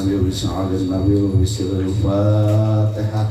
النبي وبشعار النبي وبسر الفاتحة.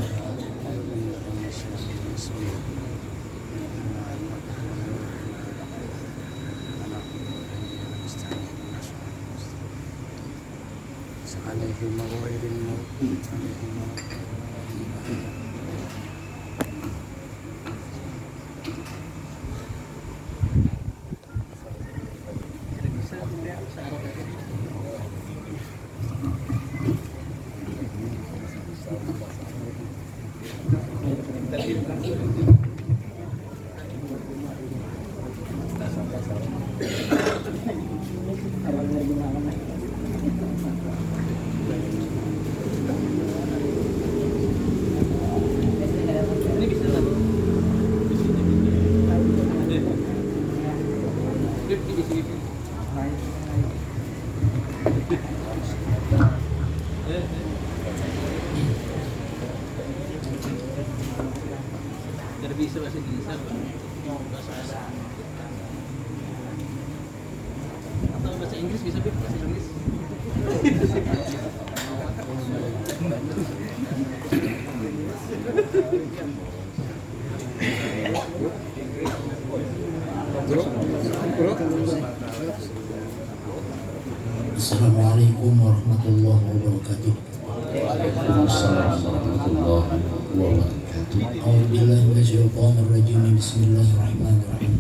Bisa bahasa Inggris atau bahasa Inggris bisa bahasa Inggris. Assalamualaikum warahmatullahi wabarakatuh. Waalaikumsalam warahmatullahi wabarakatuh. A'udzubillahi minasyaitonir rajim. Bismillahirrahmanirrahim.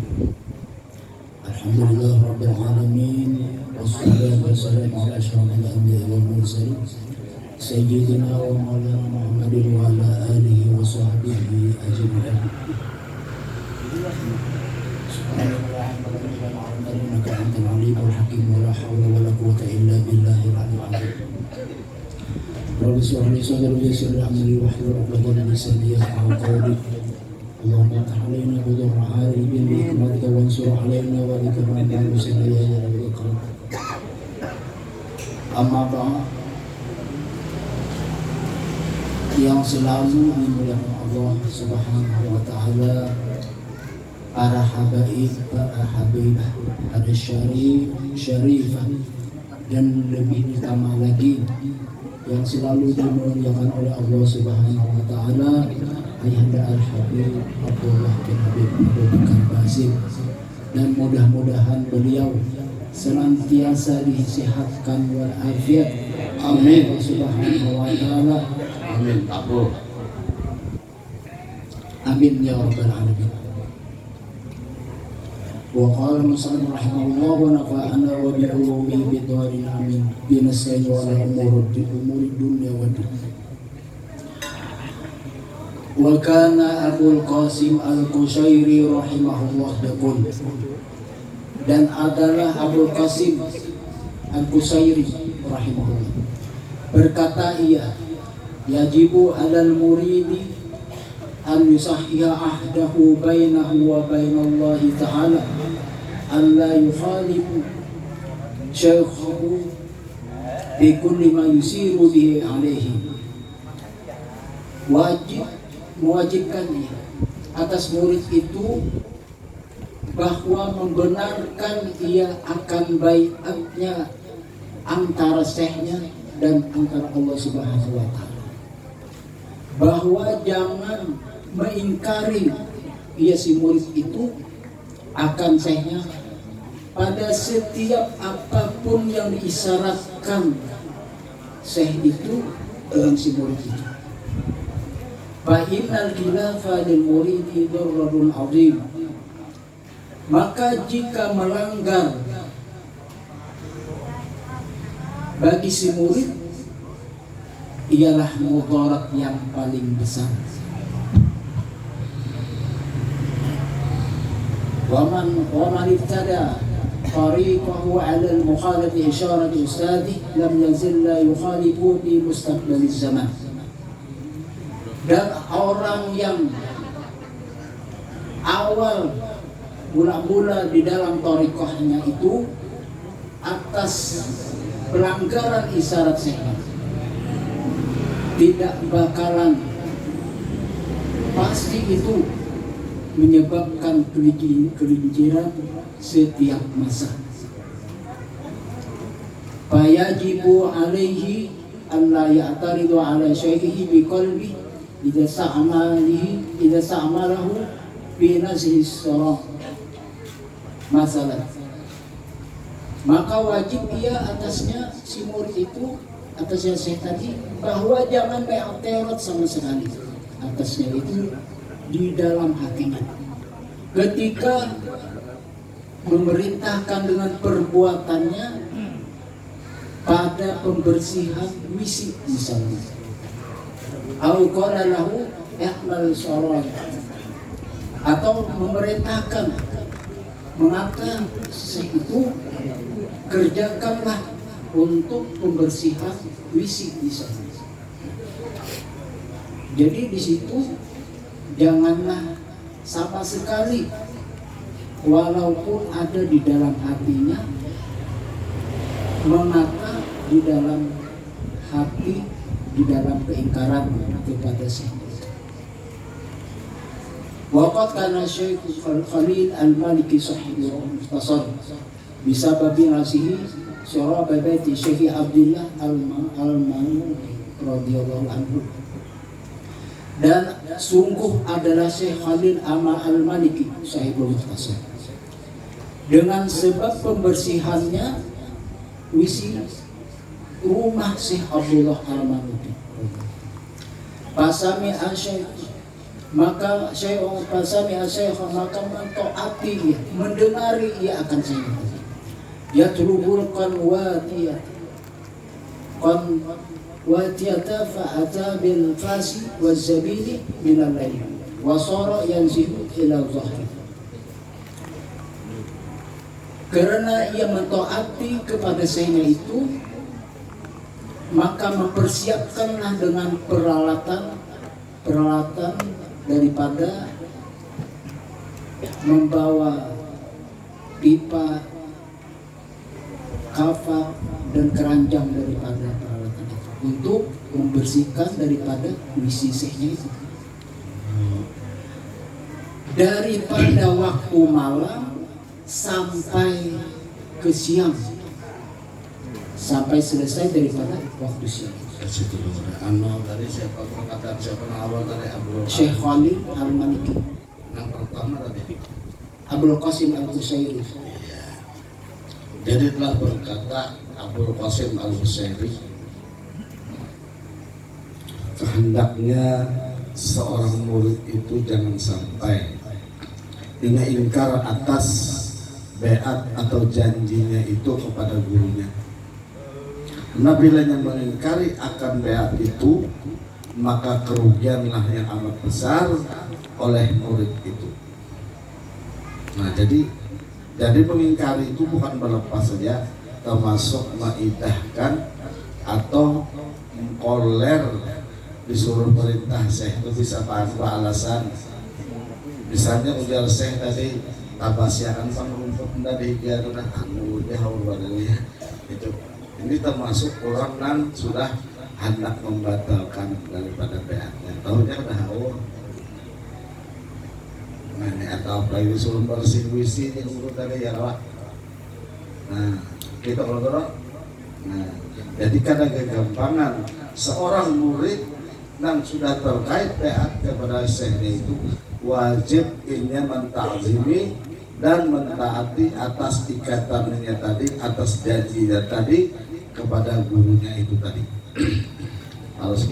Alhamdulillah rabbil alamin. Wassalatu wassalamu ala asyrafil anbiya'i wal mursalin sayyidina wa maulana Muhammadin wa ala alihi wa sahbihi ajma'in. Innaka antal alimul hakim wa la hawla wa la quwwata illa billahil aliyyil azim. Rabbi shrah li sadri wa yassir li amri wahlul 'uqdatam min lisani yafqahu qawli. Allahumma iftah 'alaina bidurra haribin bi hikmatika wansur 'alaina wa bi karamika muslimin ya rabbal alamin. Amma ba'd. Yang selalu dimuliakan Allah Subhanahu wa taala, para habaib, para habibah, ada syarifah dan lebih utama lagi yang selalu dimuliakan oleh Allah Subhanahu wa taala, Ayahanda Al-Habib Abdullah bin Habib Abu Bakar Basim, dan mudah-mudahan beliau senantiasa disehatkan walafiat. Amin Subhanahu wa taala. Amin. Abu. Amin ya rabbal alamin. Wa qala musannif rahimahullah wa nafa'ana wa bi ulumi bi dharin amin bi nasayyi wa umuri dunya wa din. Wa kana Abul Qasim Al-Qushairi rahimahullah yaqul, dan adalah Abul Qasim Al-Qushairi rahimahullah berkata, ia yajibu 'alal muridi an yusahhiha ahdahu bainahu wa bainallahi ta'ala an la yukhalifu syaykhahu bi kulli ma yusiru bihi alaihi. Mewajibkan atas murid itu bahwa membenarkan ia akan baiatnya antara syekhnya dan antara Allah Subhanahu wa taala, bahwa jangan mengingkari ia si murid itu akan syekhnya pada setiap apapun yang diisyaratkan syekh itu dengan si murid itu. Fa innal khilafa lil muridi darrun azim, maka jika melanggar bagi si murid ialah mudarat yang paling besar. Waman ibtada tariqahu 'ala al-mukhalati isharati ustadi lam yazil la yukhalifu di mustaqbal zaman. Dan orang yang awal mula-mula di dalam tariqahnya itu atas pelanggaran isyarat syekh, tidak bakalan pasti itu menyebabkan kelinjiran setiap masa. Fayajibu alaihi alla ya'taridu ala syai'ihi biqalbi idza sa'amalahu fi nazhi as-salah masalah. Maka wajib ia atasnya si murid itu, atasnya saya tadi, bahwa jangan be'aterat sama sekali atasnya itu di dalam hatinya ketika memerintahkan dengan perbuatannya pada pembersihan wisi misalnya, au qala lahu i'mal sharat, atau memerintahkan mengatakan itu kerjakanlah untuk pembersihan wisi misalnya. Jadi di situ janganlah sama sekali walaupun ada di dalam hatinya mengata di dalam hati, di dalam keingkaran kepada Syekh. Waqad kana Syekh Khalil Al-Maliki sahibul Mukhtasar bisababi nasihi syarab baiti Syekh Abdullah Al-Mamun radhiyallahu anhu. Dan sungguh adalah Syekh Khalil Al-Maliki sahibul Mukhtasar dengan sebab pembersihannya wisi rumah Syekh Abdullah Al-Mamun. Pasami Syekh, maka Syekh pasami Syekh maka mentaati dia, mendengari ia akan Syekh. Ya turubul qanwatiyah watiyata fa'ata bil fasi waz zabili min al-layl wa sara yanzihu ila dhahri. Karena ia mentaati kepada Syekhnya itu, maka mempersiapkanlah dengan peralatan daripada membawa pipa, kafak dan keranjang daripada peralatan itu untuk membersihkan daripada wisi Syekhnya itu. Daripada waktu malam sampai ke siang, sampai selesai daripada waktu siang. Situ dari siapa perkataan siapa awal dari Syekh Khalil Al-Maliki. Yang pertama tadi Abdul Qasim Al-Qusairi. Jadi telah berkata Abdul Qasim Al-Qusairi, kehendaknya seorang murid itu jangan sampai dengan ingkar atas beat atau janjinya itu kepada gurunya. Bila yang mengingkari akan beat itu, maka kerugianlah yang amat besar oleh murid itu. Nah, jadi mengingkari itu bukan melepas saja, termasuk mengidahkan atau mengkoler, disuruh perintah Syekh itu bisa apa alasan. Misalnya ujar Syekh tadi tabasyakan rumput tadi dia udah anu dia haurwadanya itu. Ini termasuk orang yang sudah hendak membatalkan daripada beatnya. Tahunya udah haur. Nah, ini atau apalagi disuruh bersih wisi yang urut tadi ya Pak. Nah, kita kalau nah, jadi karena kegampangan seorang murid yang sudah terkait beat kepada Syekhnya itu wajib ini mentakzimi dan mentaati atas ikatannya tadi, atas janjinya tadi kepada gurunya itu tadi. Harus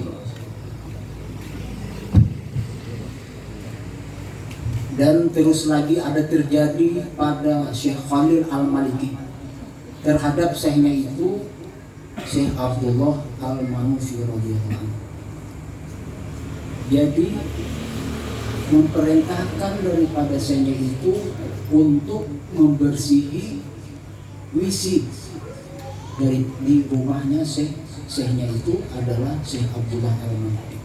Dan terus lagi ada terjadi pada Syekh Khalil Al-Maliki terhadap Syekhnya itu Syekh Abdullah Al-Manufi radhiyallahu anhu. Jadi memerintahkan daripada Syekhnya itu untuk membersihi wisi dari di rumahnya Syekhnya itu adalah Syekh Abdullah Al-Manufi.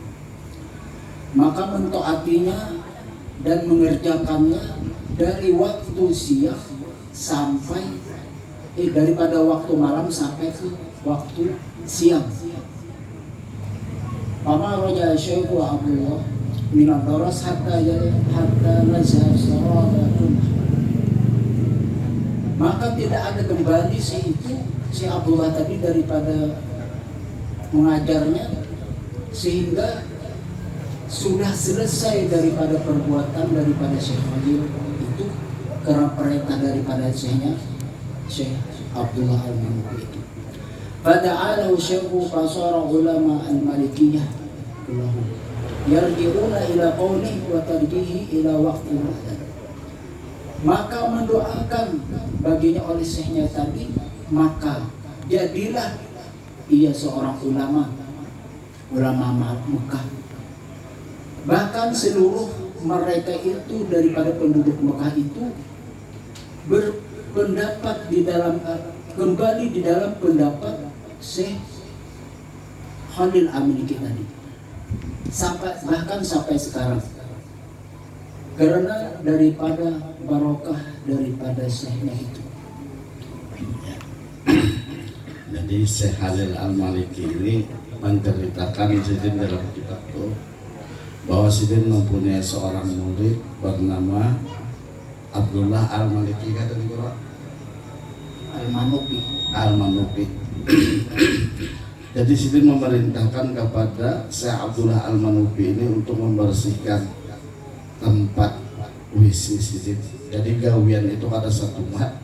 Maka mentaatinya dan mengerjakannya dari waktu siang sampai daripada waktu malam sampai ke waktu siang. Mama roja Syekh Abdullah min ad-daras hatta nazhar sarabatun. Maka tidak ada kembali si Abdullah tadi daripada mengajarnya sehingga sudah selesai daripada perbuatan daripada Syekh Khalil itu karena perintah daripada Syekh Abdullah Al-Manuki itu. Fada'alahu syekhu fasara ulama al-malikiyah kullahu yarji'una ila qawlihi wa tarjihi ila waqti muhdad. Maka mendoakan baginya oleh syekhnya tadi, maka jadilah ia seorang ulama Mekah. Bahkan seluruh mereka itu daripada penduduk Mekah itu berpendapat kembali di dalam pendapat Syekh Khalil Al-Manuki tadi, bahkan sampai sekarang, karena daripada barokah daripada syekhnya itu. Jadi Syekh Khalil Al-Manuki ini menceritakan Sidin dalam kitab itu bahwa Sidin mempunyai seorang murid bernama Abdullah Al-Manuki, kata di Quran Al-Manuki. Jadi Sidin memerintahkan kepada Syekh Abdullah Al-Manuki ini untuk membersihkan tempat WC Sidin. Jadi gawian itu ada satu mat,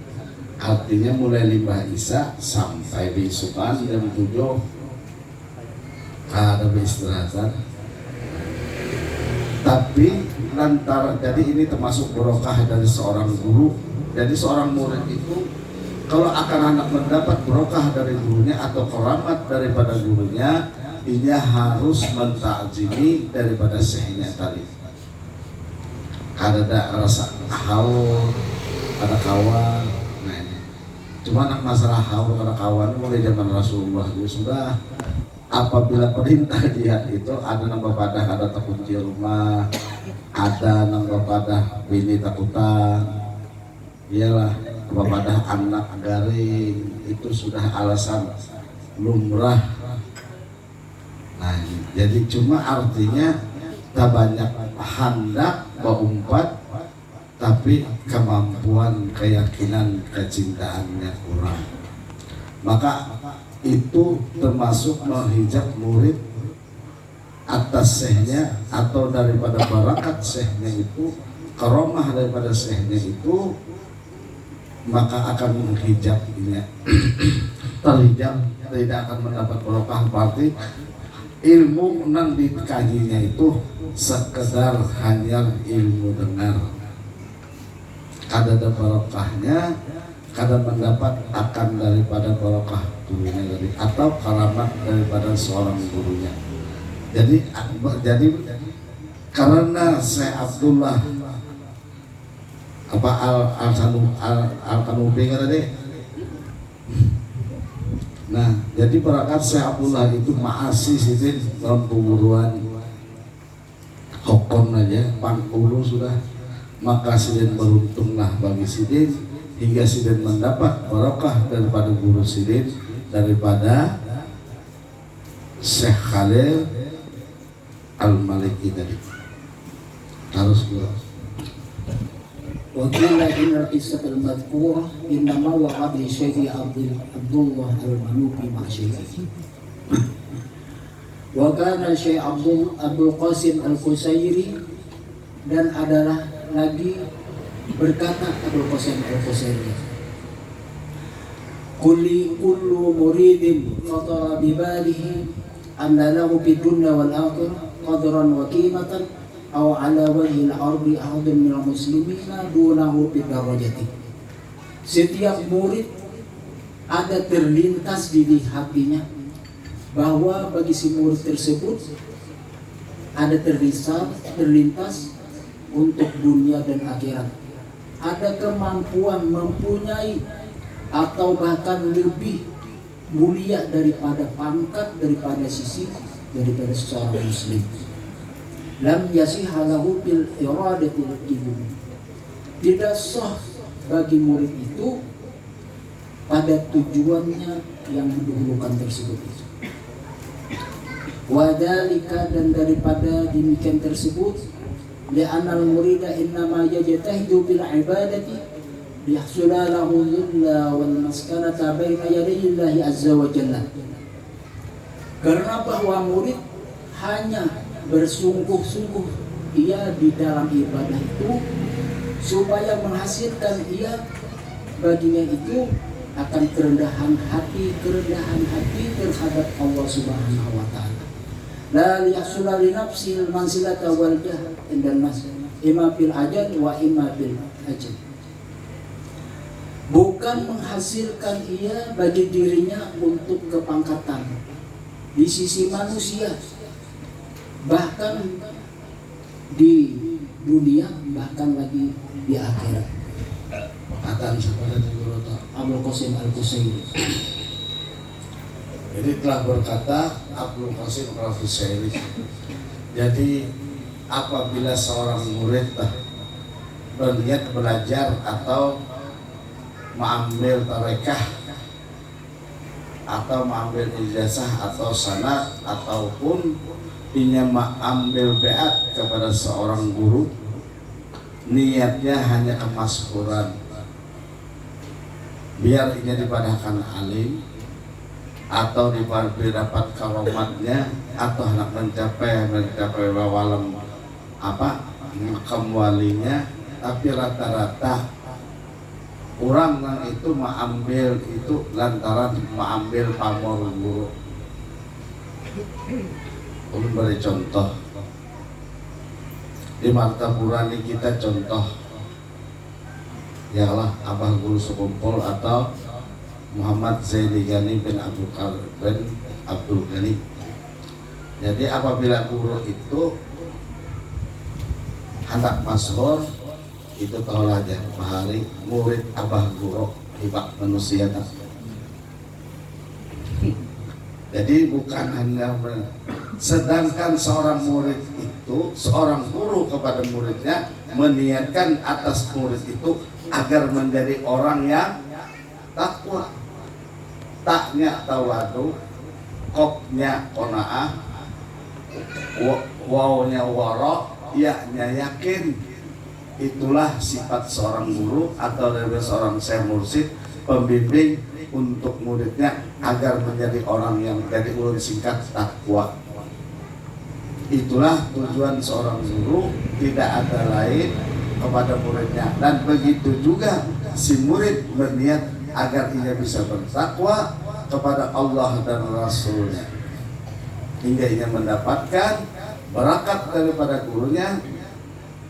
artinya mulai limbah isya sampai besokan jam 7 ada beristirahat. Tapi lantaran jadi ini termasuk barokah dari seorang guru. Jadi seorang murid itu kalau akan anak mendapat barokah dari gurunya atau keramat daripada gurunya, ini harus mentakzimi daripada syekhnya tadi. Ada rasa haul, ada kawan. Nah ini. Cuma anak masalah haul ada kawan mulai zaman Rasulullah itu sudah. Apabila perintah jihad itu ada nambah padah, ada terkunci rumah, ada nambah padah bini takutan, iyalah nambah padah anak garing, itu sudah alasan lumrah. Nah, jadi cuma artinya tak banyak hendak berumpat, tapi kemampuan, keyakinan, kecintaannya kurang. Maka itu termasuk menghijab murid atas syekhnya atau daripada barakat syekhnya itu, karomah daripada syekhnya itu, maka akan menghijabnya. Terhijab tidak akan mendapat barokah, berarti ilmu yang dikajinya itu sekedar hanya ilmu dengar. Ada barokahnya, kadang mendapat akan daripada barokah gurunya tadi atau karamat daripada seorang gurunya. Jadi karena Syekh Abdullah Al-Kanubi tadi. Nah, jadi barakat Syekh Abdullah itu masih Sidin dalam penguruan hukum aja, pangulu sudah. Maka Sidin beruntunglah bagi Sidin hingga Sidin mendapat barokah daripada guru Sidin, daripada Syekh Khalil Al-Manuki tadi. Harus gua. وقيل إن القصة المذكورة إنما وقعت للشيخ عبد الله المنوفي مع شيخه. وكان الشيخ عبد القاسم القصيري, dan adalah lagi berkata Abdul Qasim Al-Qusairi, kullu muridin qadara bibalihi anna lahu fid dunya wal akhirah qadran wa qimatan aw ala wajhil ardi ahadun minal muslimina dunahu fid darajati. Setiap murid ada terlintas di hatinya bahwa bagi si murid tersebut ada terlintas untuk dunia dan akhirat, ada kemampuan mempunyai atau bahkan lebih mulia daripada pangkat, daripada sisi daripada seorang muslim. Lam yasihha lahu bil iradatil ilm. Tidak sah bagi murid itu pada tujuannya yang mendahulukan tersebut itu. Wadalika, dan daripada demikian tersebut, li'anal murida innama yajtahidu bil ibadati liyahsula lahu dhulla wal maskanata baina yadayi Allah azza wa jalla. Karena bahwa murid hanya bersungguh-sungguh ia di dalam ibadah itu supaya menghasilkan ia baginya itu akan kerendahan hati terhadap Allah Subhanahu wa taala. La liyahsula li nafsil mansilata wal jah indan nas imma fil ajal wa imma fil ajal. Bukan menghasilkan ia bagi dirinya untuk kepangkatan di sisi manusia, bahkan di dunia, bahkan lagi di akhirat. Perkataan kepada Guru Abul Qasim Al-Qusairi. Jadi telah berkata Abdul Qasim Al-Qusairi. Jadi apabila seorang murid berniat belajar atau mengambil tarekah atau mengambil ijazah atau sanad ataupun ingin mengambil beat kepada seorang guru, niatnya hanya kemaskuran, biar ini dipadahkan alim atau didapat karomatnya atau hendak mencapai wawalam makam walinya. Tapi rata-rata orang yang itu mengambil itu lantaran mengambil pamor guru. Ulun beri contoh di Martapura ini, kita contoh ialah Abah Guru Sekumpul atau Muhammad Zaini Ghani bin Abdul Ghani. Jadi apabila guru itu hendak masyhur, itu tahu aja bahari murid Abah Guru hibak manusia. Jadi bukan hanya sedangkan seorang murid itu, seorang guru kepada muridnya meniatkan atas murid itu agar menjadi orang yang takwa, taknya tawadu, kopnya qanaah, wawnya wara, yaknya yakin. Itulah sifat seorang guru atau dari seorang syekh mursyid, pembimbing untuk muridnya agar menjadi orang yang, dari ulun singkat, takwa. Itulah tujuan seorang guru, tidak ada lain kepada muridnya. Dan begitu juga si murid berniat agar ia bisa bertakwa kepada Allah dan Rasulnya, hingga ia mendapatkan barakat daripada gurunya,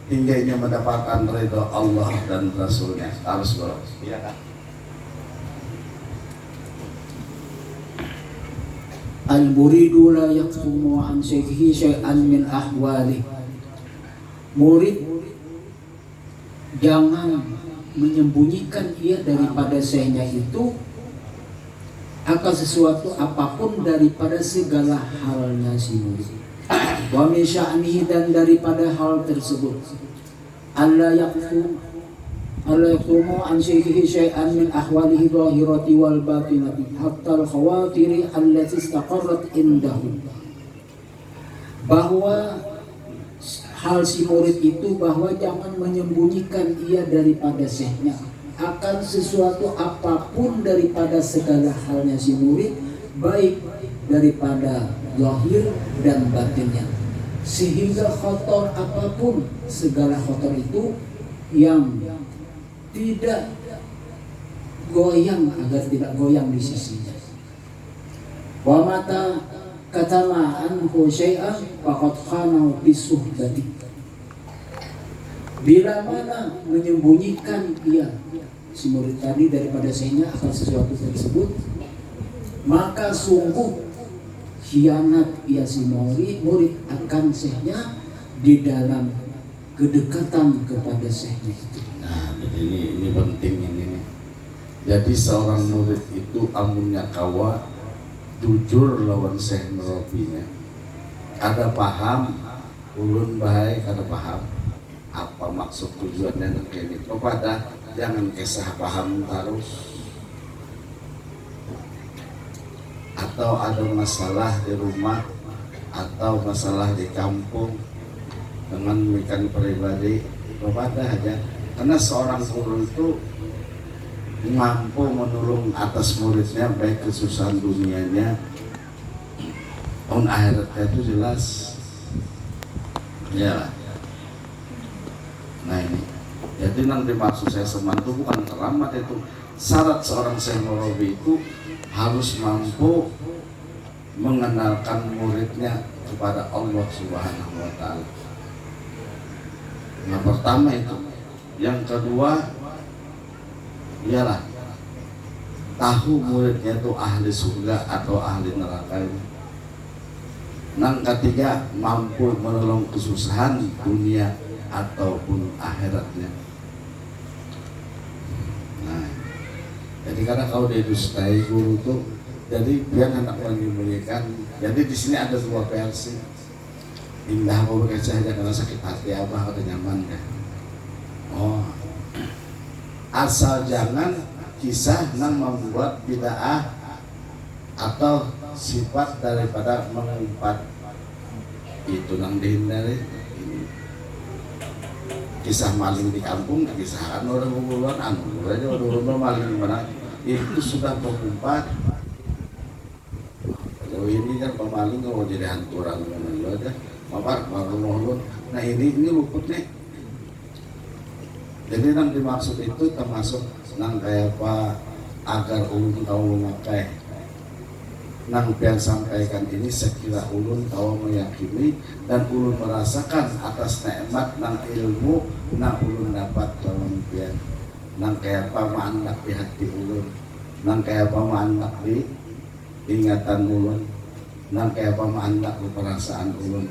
hingga ia mendapatkan ridha Allah dan Rasulnya. Harus beros. Iya kan? Al-muridu la yaktumu an syekhihi syai'an min ahwali. Murid jangan menyembunyikan ia daripada syekhnya itu akan sesuatu apapun daripada segala halnya si murid. Wa min sya'nihi, dan daripada hal tersebut Allah yaktumu an syekhihi syai'an min ahwalihi zahirati wal batinati hatta al khawatiri allati istaqarrat indahu. Bahwa hal si murid itu, bahwa jangan menyembunyikan ia daripada syekhnya akan sesuatu apapun daripada segala halnya si murid, baik daripada zahir dan batinnya, sehingga khotor apapun, segala khotor itu yang tidak goyang, agar tidak goyang di sisinya. Wa mata katama anhu syai'an faqad khanahu bisuhbati. Bila mana menyembunyikan ia si murid tadi daripada syekhnya akan sesuatu tersebut, maka sungguh khianat ia si murid akan syekhnya di dalam kedekatan kepada syekhnya itu. Nah, ini penting ini. Jadi seorang murid itu amunnya kawa jujur lawan syekh merabinya. Ada paham, ulun baik, ada paham apa maksud tujuannya dan ini. Kepada jangan kisah paham terus. Atau ada masalah di rumah atau masalah di kampung dengan memikirkan pribadi, kepada aja. Karena seorang guru itu mampu menolong atas muridnya, baik kesusahan dunianya On akhiratnya itu jelas. Ya. Nah ini. Jadi yang dimaksud saya seman itu bukan keramat, itu syarat seorang Syekh Murabi itu harus mampu mengenalkan muridnya kepada Allah Subhanahu wa Ta'ala. Yang pertama itu. Yang kedua ialah tahu muridnya itu ahli surga atau ahli neraka ini. Yang ketiga, mampu menolong kesusahan dunia ataupun akhiratnya. Nah, jadi karena kalau didustai guru tuh, jadi biar anak menyembunyikan. Jadi di sini ada sebuah versi. Indah mau berkecah aja karena sakit hati apa atau nyaman kan. Oh, asal jangan kisah yang membuat bid'ah atau sifat daripada mengumpat, itu yang dihindari. Kisah maling di kampung, kisah orang ngumpulkan anu aja orang maling di mana, itu sudah mengumpat. Kalau ini kan pemaling kalau jadi hantu orang mana aja, mapar baru. Nah ini luput nih. Jadi yang dimaksud itu termasuk nang kayak apa agar ulun tahu memakai. Nang yang sampaikan ini sekira ulun tahu meyakini dan ulun merasakan atas nikmat nang ilmu nang ulun dapat dalam pian. Nang kayak apa maanak di hati ulun, nang kayak apa maanak di ingatan ulun, nang kayak apa maanak di perasaan ulun.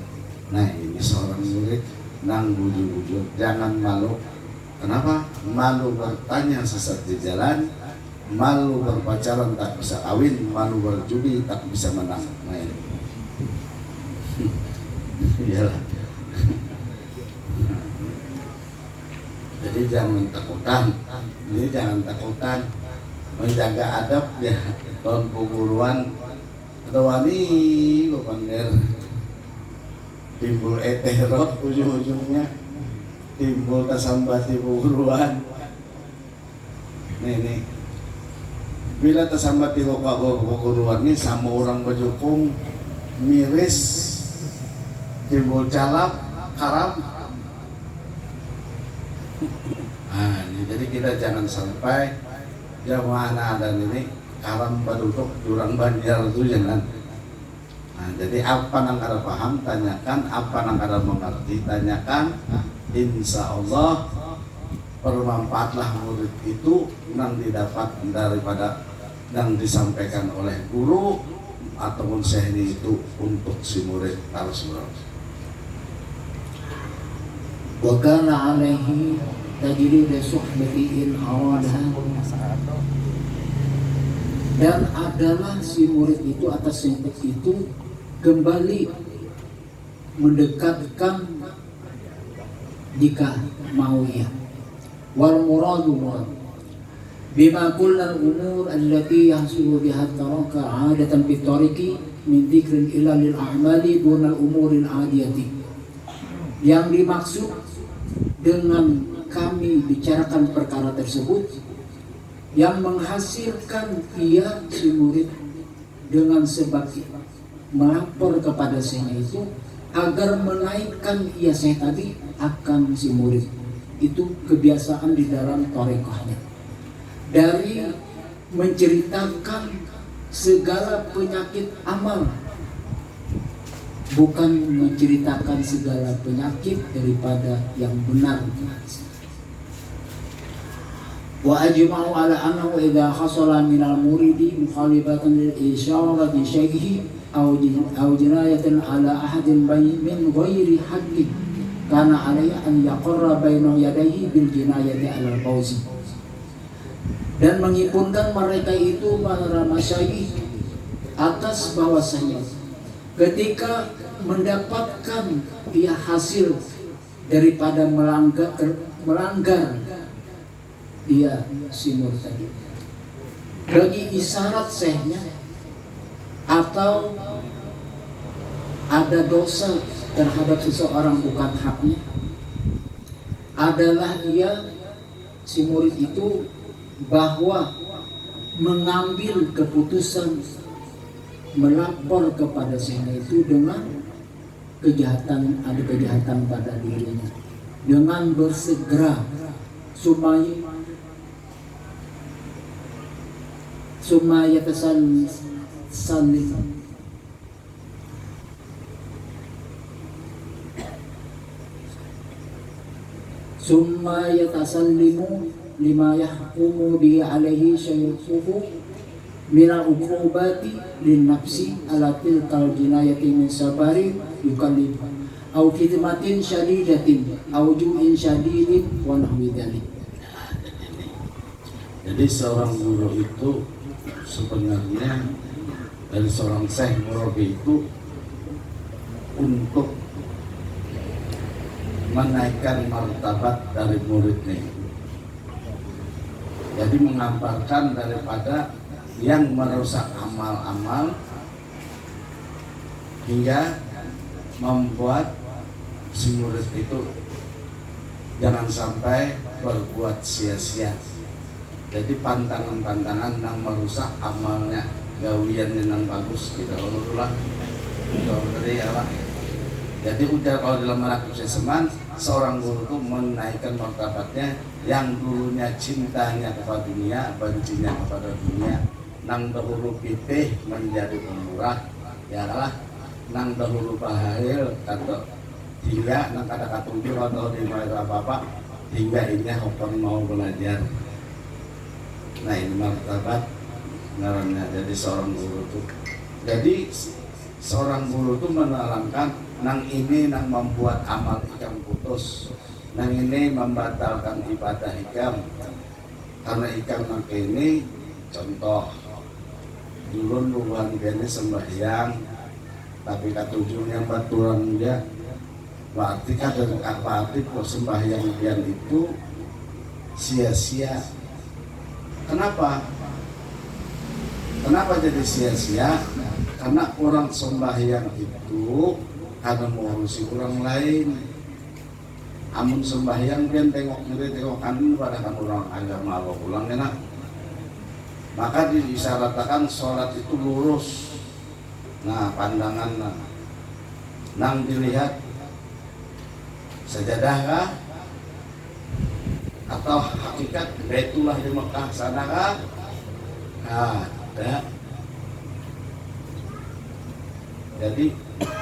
Nah ini seorang murid nang bujur-bujur, jangan malu. Kenapa? Malu bertanya sesat di jalan, malu berpacaran tak bisa kawin, malu berjudi tak bisa menang. Nah ini. Iyalah. Jadi jangan takutan, ini jangan takutan, menjaga adab ya. Tahun perguruan atau wani panger timbul eterot ujung-ujungnya timbul tasambati perguruan. Nih bila tasambati perguruan ini sama orang bejukung miris timbul calap karam. Nah, jadi kita jangan sampai jamaah dan ini karam baduduk jurang banjar itu jangan. Nah, jadi apa yang kada paham tanyakan, apa yang kada mengerti tanyakan. Insya Allah bermanfaatlah murid itu yang didapat daripada yang disampaikan oleh guru ataupun syekh itu untuk si murid harus berapa. Wa kana alaihi tajrid suhbati in awadaha, dan adalah si murid itu atas suhbat itu kembali mendekatkan jika mau ya. Wal muradu bima kullal umur allati yahsulu biha taraka 'adatan fi tariqi min dzikrin ila lil a'mali dunal umuril 'adiyati. Yang dimaksud dengan kami bicarakan perkara tersebut yang menghasilkan ia si murid dengan sebab melapor kepada saya itu agar menaikkan ia saya tadi akan si murid itu kebiasaan di dalam tarekahnya, dari menceritakan segala penyakit amal, bukan menceritakan segala penyakit daripada yang benar. Wa ajma'u ala annahu idza hasala minal muridi mukhalifatan lil isharati shaykhihi aw jinayatan ala ahadin min ghairi haqqin kana alayhi an yaqarra baina yadayhi bil jinayati ala fawzi. Dan menghimpunkan mereka itu para masyayikh atas bahwasanya ketika mendapatkan dia hasil daripada melanggar dia si murid tadi bagi isyarat syekhnya atau ada dosa terhadap seseorang bukan haknya, adalah ia si murid itu bahwa mengambil keputusan melapor kepada sana itu dengan kejahatan, ada kejahatan pada dirinya, dengan bersegera sumaya salim summa yatasallimu lima yahkumu bi alaihi syai'uhu mina uqubati lin nafsi ala tilkal jinayati min sabari yukallif au khidmatin syadidatin au ju'in syadidin wa nahwi dzalik. Jadi seorang guru itu sebenarnya dari seorang syekh murabi itu untuk menaikkan martabat dari muridnya. Jadi mengamparkan daripada yang merusak amal-amal hingga membuat si murid itu jangan sampai berbuat sia-sia. Jadi pantangan-pantangan yang merusak amalnya, gawian yang bagus kita ulang dari Allah. Jadi udah kalau dalam melakukan seman, seorang guru itu menaikkan martabatnya yang dulunya cintanya kepada dunia, bencinya kepada dunia, nang dahulu pipih menjadi pemurah, ya lah, nang dahulu bahayil kata hingga nang kata tujuh atau di mana apa hingga ini hopon mau belajar. Nah ini martabat ngarannya jadi seorang guru itu. Jadi seorang guru itu menerangkan nang ini nang membuat amal ikam putus, nang ini membatalkan ibadah ikam karena ikam nang ini contoh dulu luan gini sembahyang tapi katujuh yang baturan dia berarti kan dari apa arti sembahyang dia itu sia-sia. Kenapa jadi sia-sia? Karena orang sembahyang itu karena mengurusi orang lain. Amun sembahyang dia tengok kanan pada kan orang agama Allah pulang enak. Maka disyaratkan sholat itu lurus. Nah pandangan nang dilihat sajadah kah? Atau hakikat Baitullah di Mekah sana kah? Ada. Jadi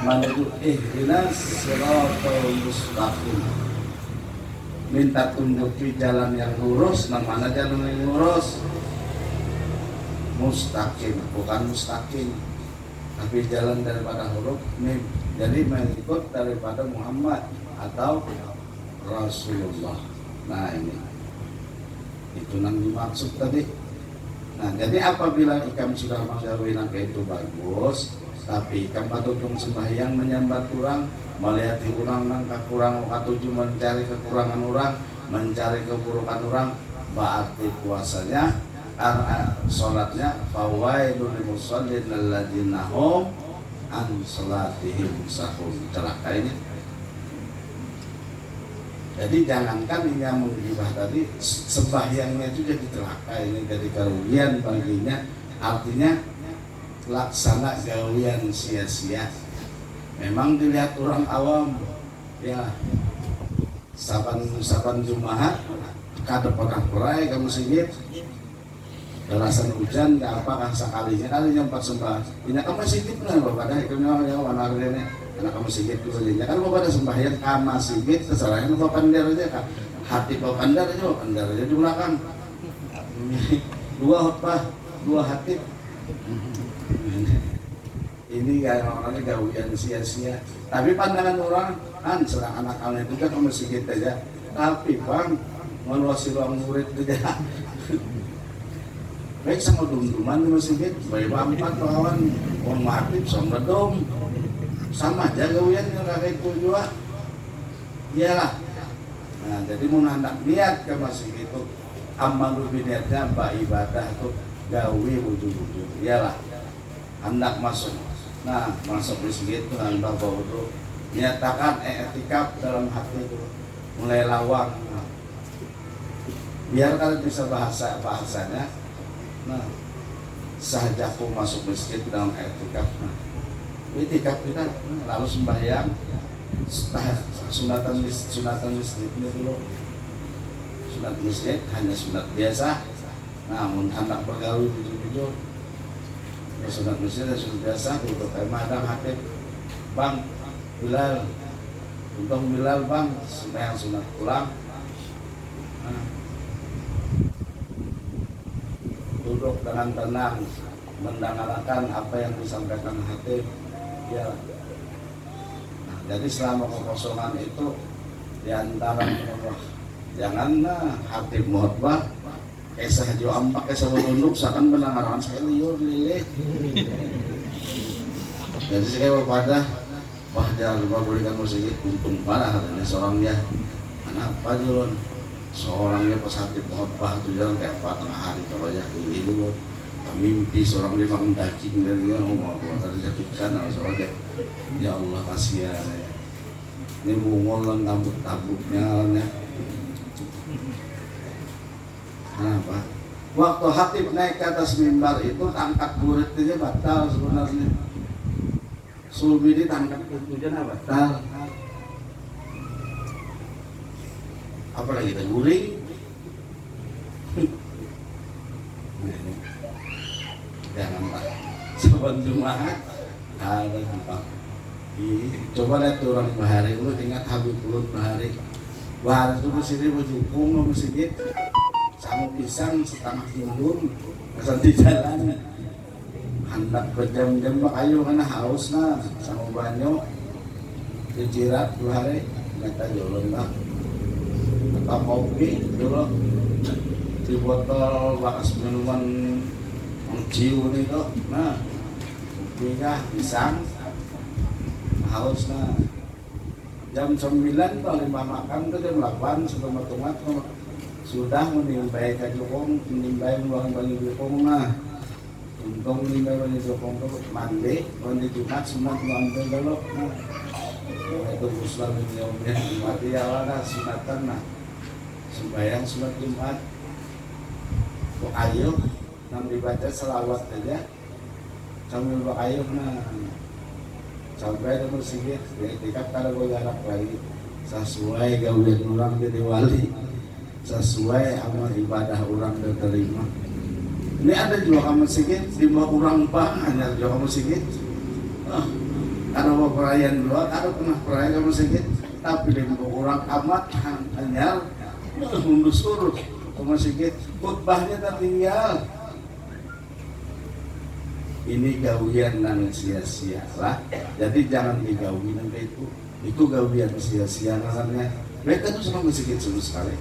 menuju ihdinas siratal mustaqim, minta tunjuki jalan yang lurus. Nah mana jalan yang lurus? Mustaqim, bukan mustaqim, tapi jalan daripada huruf mim. Jadi mengikut daripada Muhammad atau Rasulullah. Nah ini itu yang dimaksud tadi. Nah jadi apabila ikam sudah mengetahui nangka itu bagus, tapi ikam patutong sembahyang menyambat kurang, melihat kurang nangka kurang, katuju mencari kekurangan orang, mencari keburukan orang, berarti puasanya karena sholatnya fawailul lil musallin alladzina hum an sholatihim sahun. Celaka ini. Jadi jangankan ini yang menggibah tadi, sembahyangnya itu jadi celaka ini, jadi kerugian baginya. Artinya laksana gawian sia-sia. Memang dilihat orang awam, ya saban Jumat kada pernah perai ke masjid. Dalasan hujan ya apakah sekalinya kali yang pas sembah. Ini ke masjid benar bapak dah ikutnya ya warna ini. Anak kamu sigit dulu aja kan bapak ada sembahyang kama sigit terserahnya bapak pandar aja kan hati bapak pandar aja di belakang dua hati ini kayak orangnya gawian sia-sia. Tapi pandangan orang kan serang anak anak itu kan kamu sigit aja, tapi bang meluasi ruang murid aja baik sama dum-duman di masjid baik empat kawan orang mati sama dom sama aja gawian yang kakek itu juga iyalah. Nah jadi mau hendak niat ke masjid itu amal niatnya mbak ibadah itu gawi wujud-wujud iyalah hendak masuk. Nah masuk masjid itu hendak bawa nyatakan etikaf dalam hati itu mulai lawang. Nah, biar kalian bisa bahasanya. Nah saja aku masuk masjid dalam etikaf. Nah, etikaf kita lalu sembahyang sunatan masjid ini dulu. Sunat masjid hanya sunat biasa. Namun hendak bergaul jujur-jujur. Sunat masjid dan sunat biasa itu kayak madang hatib. Bang Bilal, untung Bilal bang, sembahyang sunat pulang. Nah, duduk dengan tenang, mendengarkan apa yang disampaikan hatib. Ya. Nah, jadi selama kekosongan itu diantara Allah, janganlah hatib khotbah, esah jo ampak esah menunduk, seakan mendengarkan saya liur lilih. Jadi saya pada wahdah lupa berikan musik untung parah katanya seorang dia anak apa dulu seorang dia pas hatib khotbah itu jalan kayak apa tengah hari kalau ya ini dulu mimpi seorang dia makan daging dan dia mau tadi jatuhkan atau seorang dia ya Allah kasihan ya. Ini bungol dan tabuk-tabuknya kenapa waktu hatib naik ke atas mimbar itu angkat muridnya batal sebenarnya. Sulbi ditangkap tujuan apa? Batal. Apalagi kita guling. Jangan pak. Sobat Jumat ada tempat. Coba lihat orang Bahari dulu, ingat Habib Ulun Bahari. Bahari itu disini berjukung masjid, sama pisang setengah kindung, asal di jalan. Hendak berjam-jam ayo karena haus nah sama banyak dijirat 2 hari kata jalan lah atau kopi dulu di botol bakas minuman ciu nih tuh nah kopi kah pisang haus nah jam 9 atau 5 makan tuh jam 8 sebelum tomat sudah menimbai kajukong menimbai bagi jukong nah untung lima menit jokong tuh mandi Jumat sunat ngambil dulu nah itu Muslim yang mati awalnya sunatan nah sembahyang sunat Jumat kok ayo nang dibaca selawat aja sambil bakayuh nah sampai itu sedikit ketika kada berjarak lagi sesuai gawean orang jadi wali sesuai amal ibadah orang diterima. Ini ada juga kamu sedikit, 5 orang bang hanya juga kamu sedikit. Ada perayaan dua, ada pernah perayaan kamu sedikit, tapi 5 orang amat hanya undus urus kamu sedikit, khutbahnya tertinggal. Ini gawian dan sia-sia lah. Jadi jangan digawi nanti itu gawian sia-sia namanya. Mereka itu senang sedikit sekali.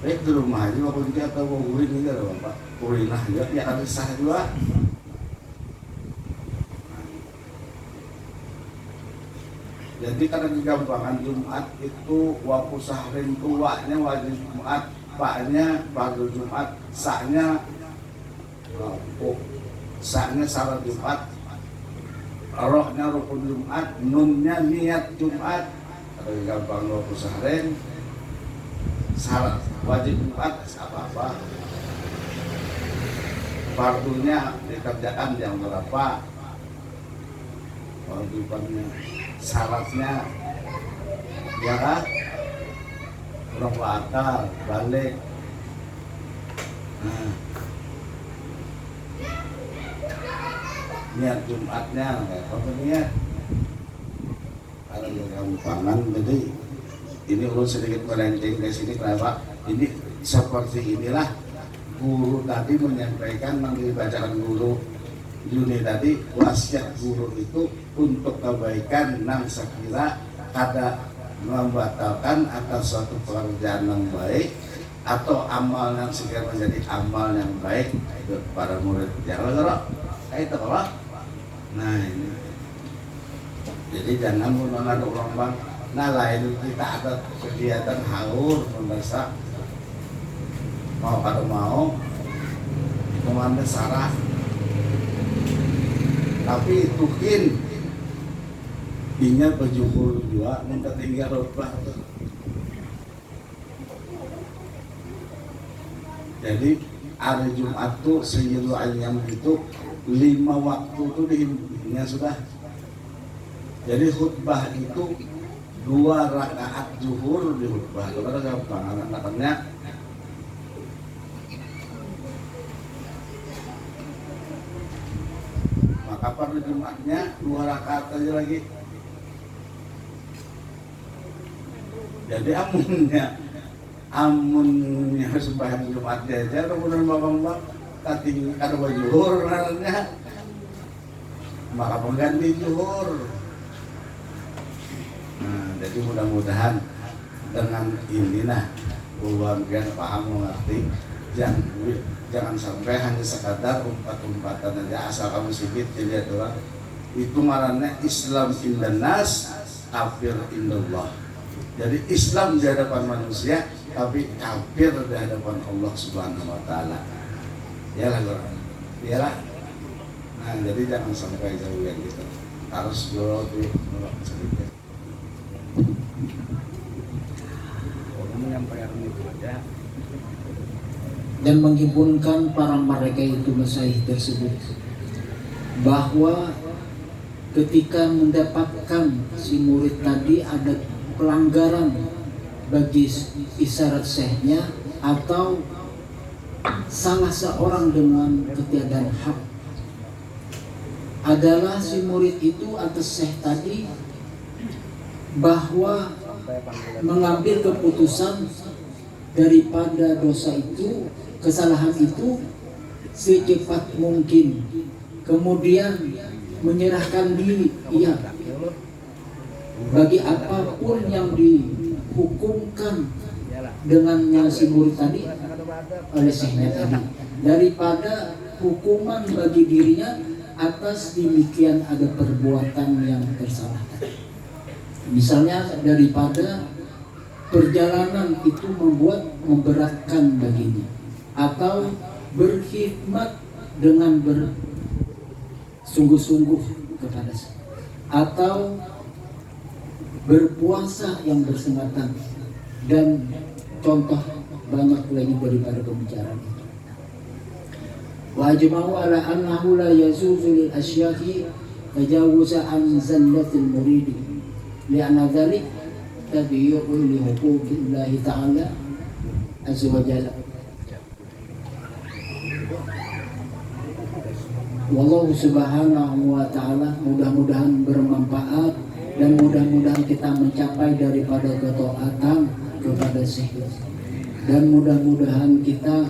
Baik di rumah aja, waktu dia atau mau guring juga ada bapak kurinah juga, ya ada sah juga. Jadi karena kegampangan Jumat itu wapu sahrin tuanya wajib Jumat, paknya fardu Jumat, sahnya salat Jumat, rohnya rukun Jumat, nunnya niat Jumat. Ada kegampangan wapu sahrin salat wajib Jumat apa-apa fardunya dikerjakan yang berapa wajibannya syaratnya ya kan kurang akal balik nah niat Jumatnya kayak apa niat kalau gampangan jadi ini urut sedikit melenceng ke sini kenapa? Ini seperti inilah guru tadi menyampaikan dibacakan guru Yuni tadi wasiat guru itu untuk kebaikan nang sekira kada membatalkan atas suatu pekerjaan yang baik atau amal yang sekira menjadi amal yang baik untuk para murid yang lorok itu kalau nah ini jadi jangan menolak orang bang. Nah lain kita ada kegiatan haur mendesak mau kada mau itu mana sarah tapi tukin inya berjumhur juga minta tinggal rotbah jadi hari Jumat tuh Sayyidul Ayyam itu 5 waktu tuh dihimbaunya sudah. Jadi khutbah itu 2 rakaat zuhur di khutbah. Kalau gampang anak-anaknya. Maka pada Jumatnya 2 rakaat aja lagi. Jadi amunnya sembahyang Jumat aja kemudian bapak kating ada zuhur namanya. Maka pengganti zuhur. Nah, jadi mudah-mudahan dengan inilah keluarga paham mengerti, jangan sampai hanya sekadar umpat-umpatan aja asal kamu sedikit dilihat orang itu marahnya Islam indanas kafir indallah. Jadi Islam di hadapan manusia tapi kafir di hadapan Allah Subhanahu wa taala. Iyalah orang. Iyalah. Nah, jadi jangan sampai jauh yang gitu. Harus dulu sedikit. Dan menghimpunkan para mereka itu masyayikh tersebut bahwa ketika mendapatkan si murid tadi ada pelanggaran bagi isyarat syekhnya atau salah seorang dengan ketiadaan hak, adalah si murid itu atas syekh tadi bahwa mengambil keputusan daripada dosa itu, kesalahan itu secepat mungkin, kemudian menyerahkan diri, iya, bagi apapun yang dihukumkan dengannya si murid tadi oleh syekhnya tadi, daripada hukuman bagi dirinya atas demikian ada perbuatan yang tersalah. Misalnya daripada perjalanan itu memberatkan baginya, atau berkhidmat dengan bersungguh-sungguh kepada saya, atau berpuasa yang bersengatan, dan contoh banyak lagi daripada pembicaraan itu. Wa ajma'u ala annahu la yazuzu lil asyakhi tajawuza an zallatil muridi li'anna dhalik tabi'un li huquqillahi ta'ala azza wa jalla. Wallahu subhanahu wa ta'ala mudah-mudahan bermanfaat dan mudah-mudahan kita mencapai daripada ketaatan kepada Syekh, dan mudah-mudahan kita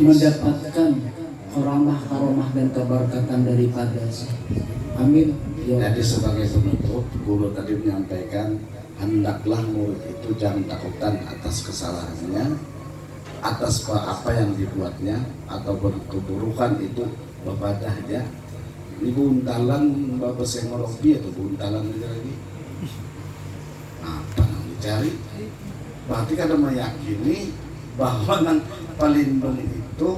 mendapatkan karamah dan keberkatan daripada Syekh. Amin. Jadi sebagai penutup, guru tadi menyampaikan hendaklah murid itu jangan takutan atas kesalahannya, atas apa yang dibuatnya atau keburukan itu babadahnya. Ini buntalan bapak semologi atau buntalan aja lagi. Apa yang dicari? Berarti kada meyakini bahwa nang pelindung itu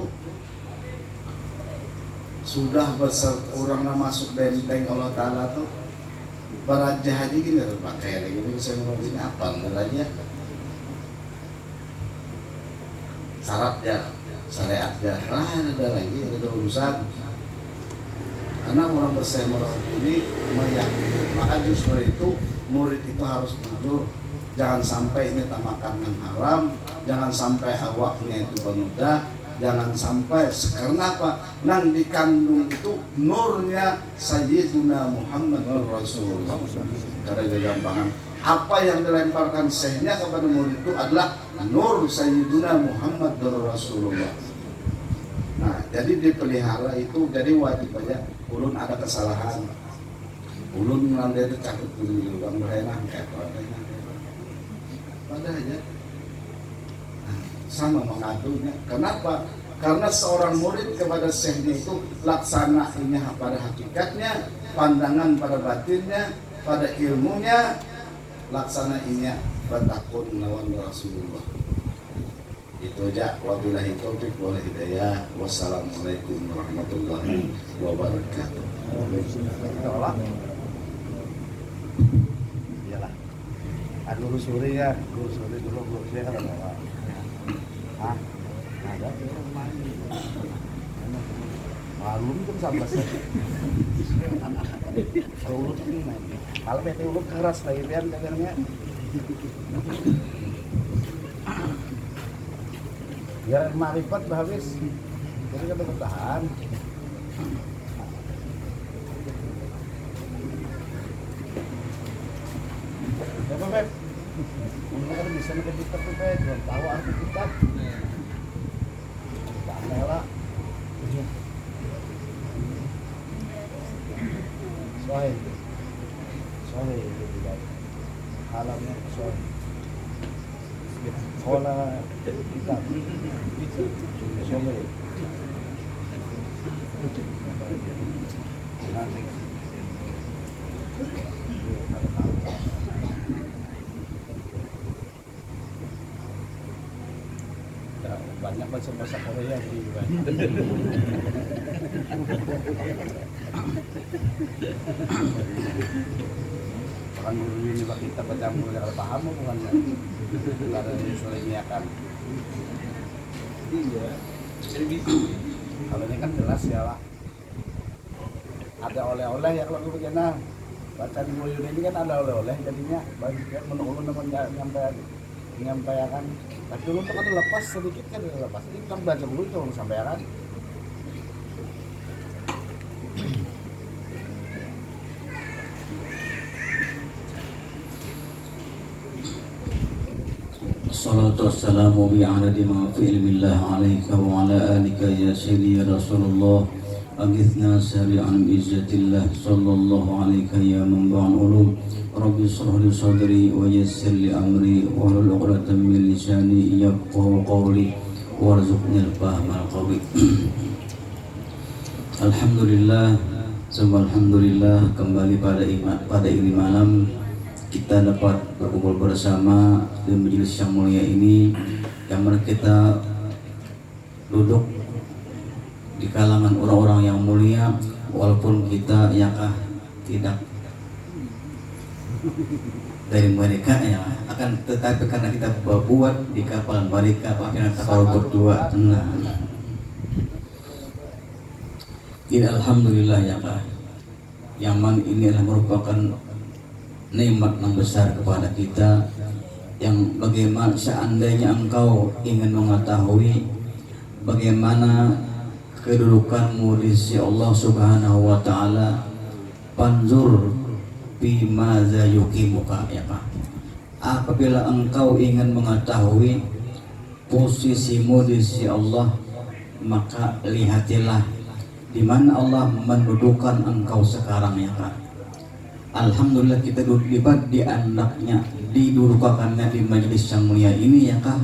sudah besar orang masuk benteng Allah Ta'ala tuh beraja haji gini harus pakai lagi ini semologi ini apa aja syaratnya syariatnya ada lagi ada urusan. Karena orang bersemologi ini meyakini, maka justru itu murid itu harus mundur. Jangan sampai ini tak makan yang haram, jangan sampai awaknya itu bernoda, jangan sampai, karena apa? Nang dikandung itu nurnya Sayyiduna Muhammad Rasulullah. Karena gampangan, apa yang dilemparkan syekhnya kepada murid itu adalah nur Sayyiduna Muhammad Rasulullah. Nah, jadi dipelihara itu, jadi wajib aja. Ulun ada kesalahan, ulun nanti itu cakap dulu, bang berenang kayak apa pada aja. Nah, sama mengadunya. Kenapa? Karena seorang murid kepada syekhnya itu laksananya pada hakikatnya, pandangan pada batinnya, pada ilmunya, laksanainya bertakun lawan Rasulullah. Itu aja. Wabillahi taufiq wal hidayah. Wassalamualaikum warahmatullahi wabarakatuh. Iyalah. Lurus sore ya, lurus sore dulu, lurusnya kan ada. Ah, ada malu kan 11 lagi. Kalau ulut ini main. Kalau PT ulut keras lagi biar dengarnya. Biar marifat habis. Jadi kita bertahan. Ya Beb. Ini kan bisa ngedit tapi Beb, belum tahu arti kitab. Kamera. Soalnya itu guys. Alamnya soalnya. Sekolah kitab. Soalnya. Banyak bahasa Korea di Bukan guru ini pak kita baca mulai kalau paham bukan ada soalnya kan. Iya. Servisi. Kalau ini kan jelas ya pak. Ada oleh-oleh ya kalau guru jana baca di mulut ini kan ada oleh-oleh jadinya bagi menurun menyampaikan. Tapi dulu tuh kan lepas sedikit kan lepas. Ini kita baca dulu itu menyampaikan. Salatu wassalamu bi'adadi ma fi ilmillah alaika wa ala alika ya sayyidi ya Rasulullah Agithna sabi'an izzatillah sallallahu alaika ya manba'an ulum Rabbi shrah li sadri wa yassir li amri wa hlul 'uqdatam min lisani yafqahu qawli warzuqni al-fahma al-qawi. Alhamdulillah, alhamdulillah kembali pada ini malam kita dapat berkumpul bersama di majelis yang mulia ini yang mana kita duduk di kalangan orang-orang yang mulia walaupun kita yakah tidak dari mereka ya akan tetapi karena kita berbuat di kapal mereka akhirnya kita baru berdua tidak alhamdulillah ya kah yang mana ini adalah merupakan nikmat yang besar kepada kita yang bagaimana seandainya engkau ingin mengetahui bagaimana kedudukanmu di sisi Allah Subhanahu wa taala panzur fi maza yuqimuka ya Pak. Apabila engkau ingin mengetahui posisimu di sisi Allah maka lihatilah di mana Allah mendudukan engkau sekarang ya Pak. Alhamdulillah kita dilibat di anaknya didudukannya di majelis yang mulia ini ya kah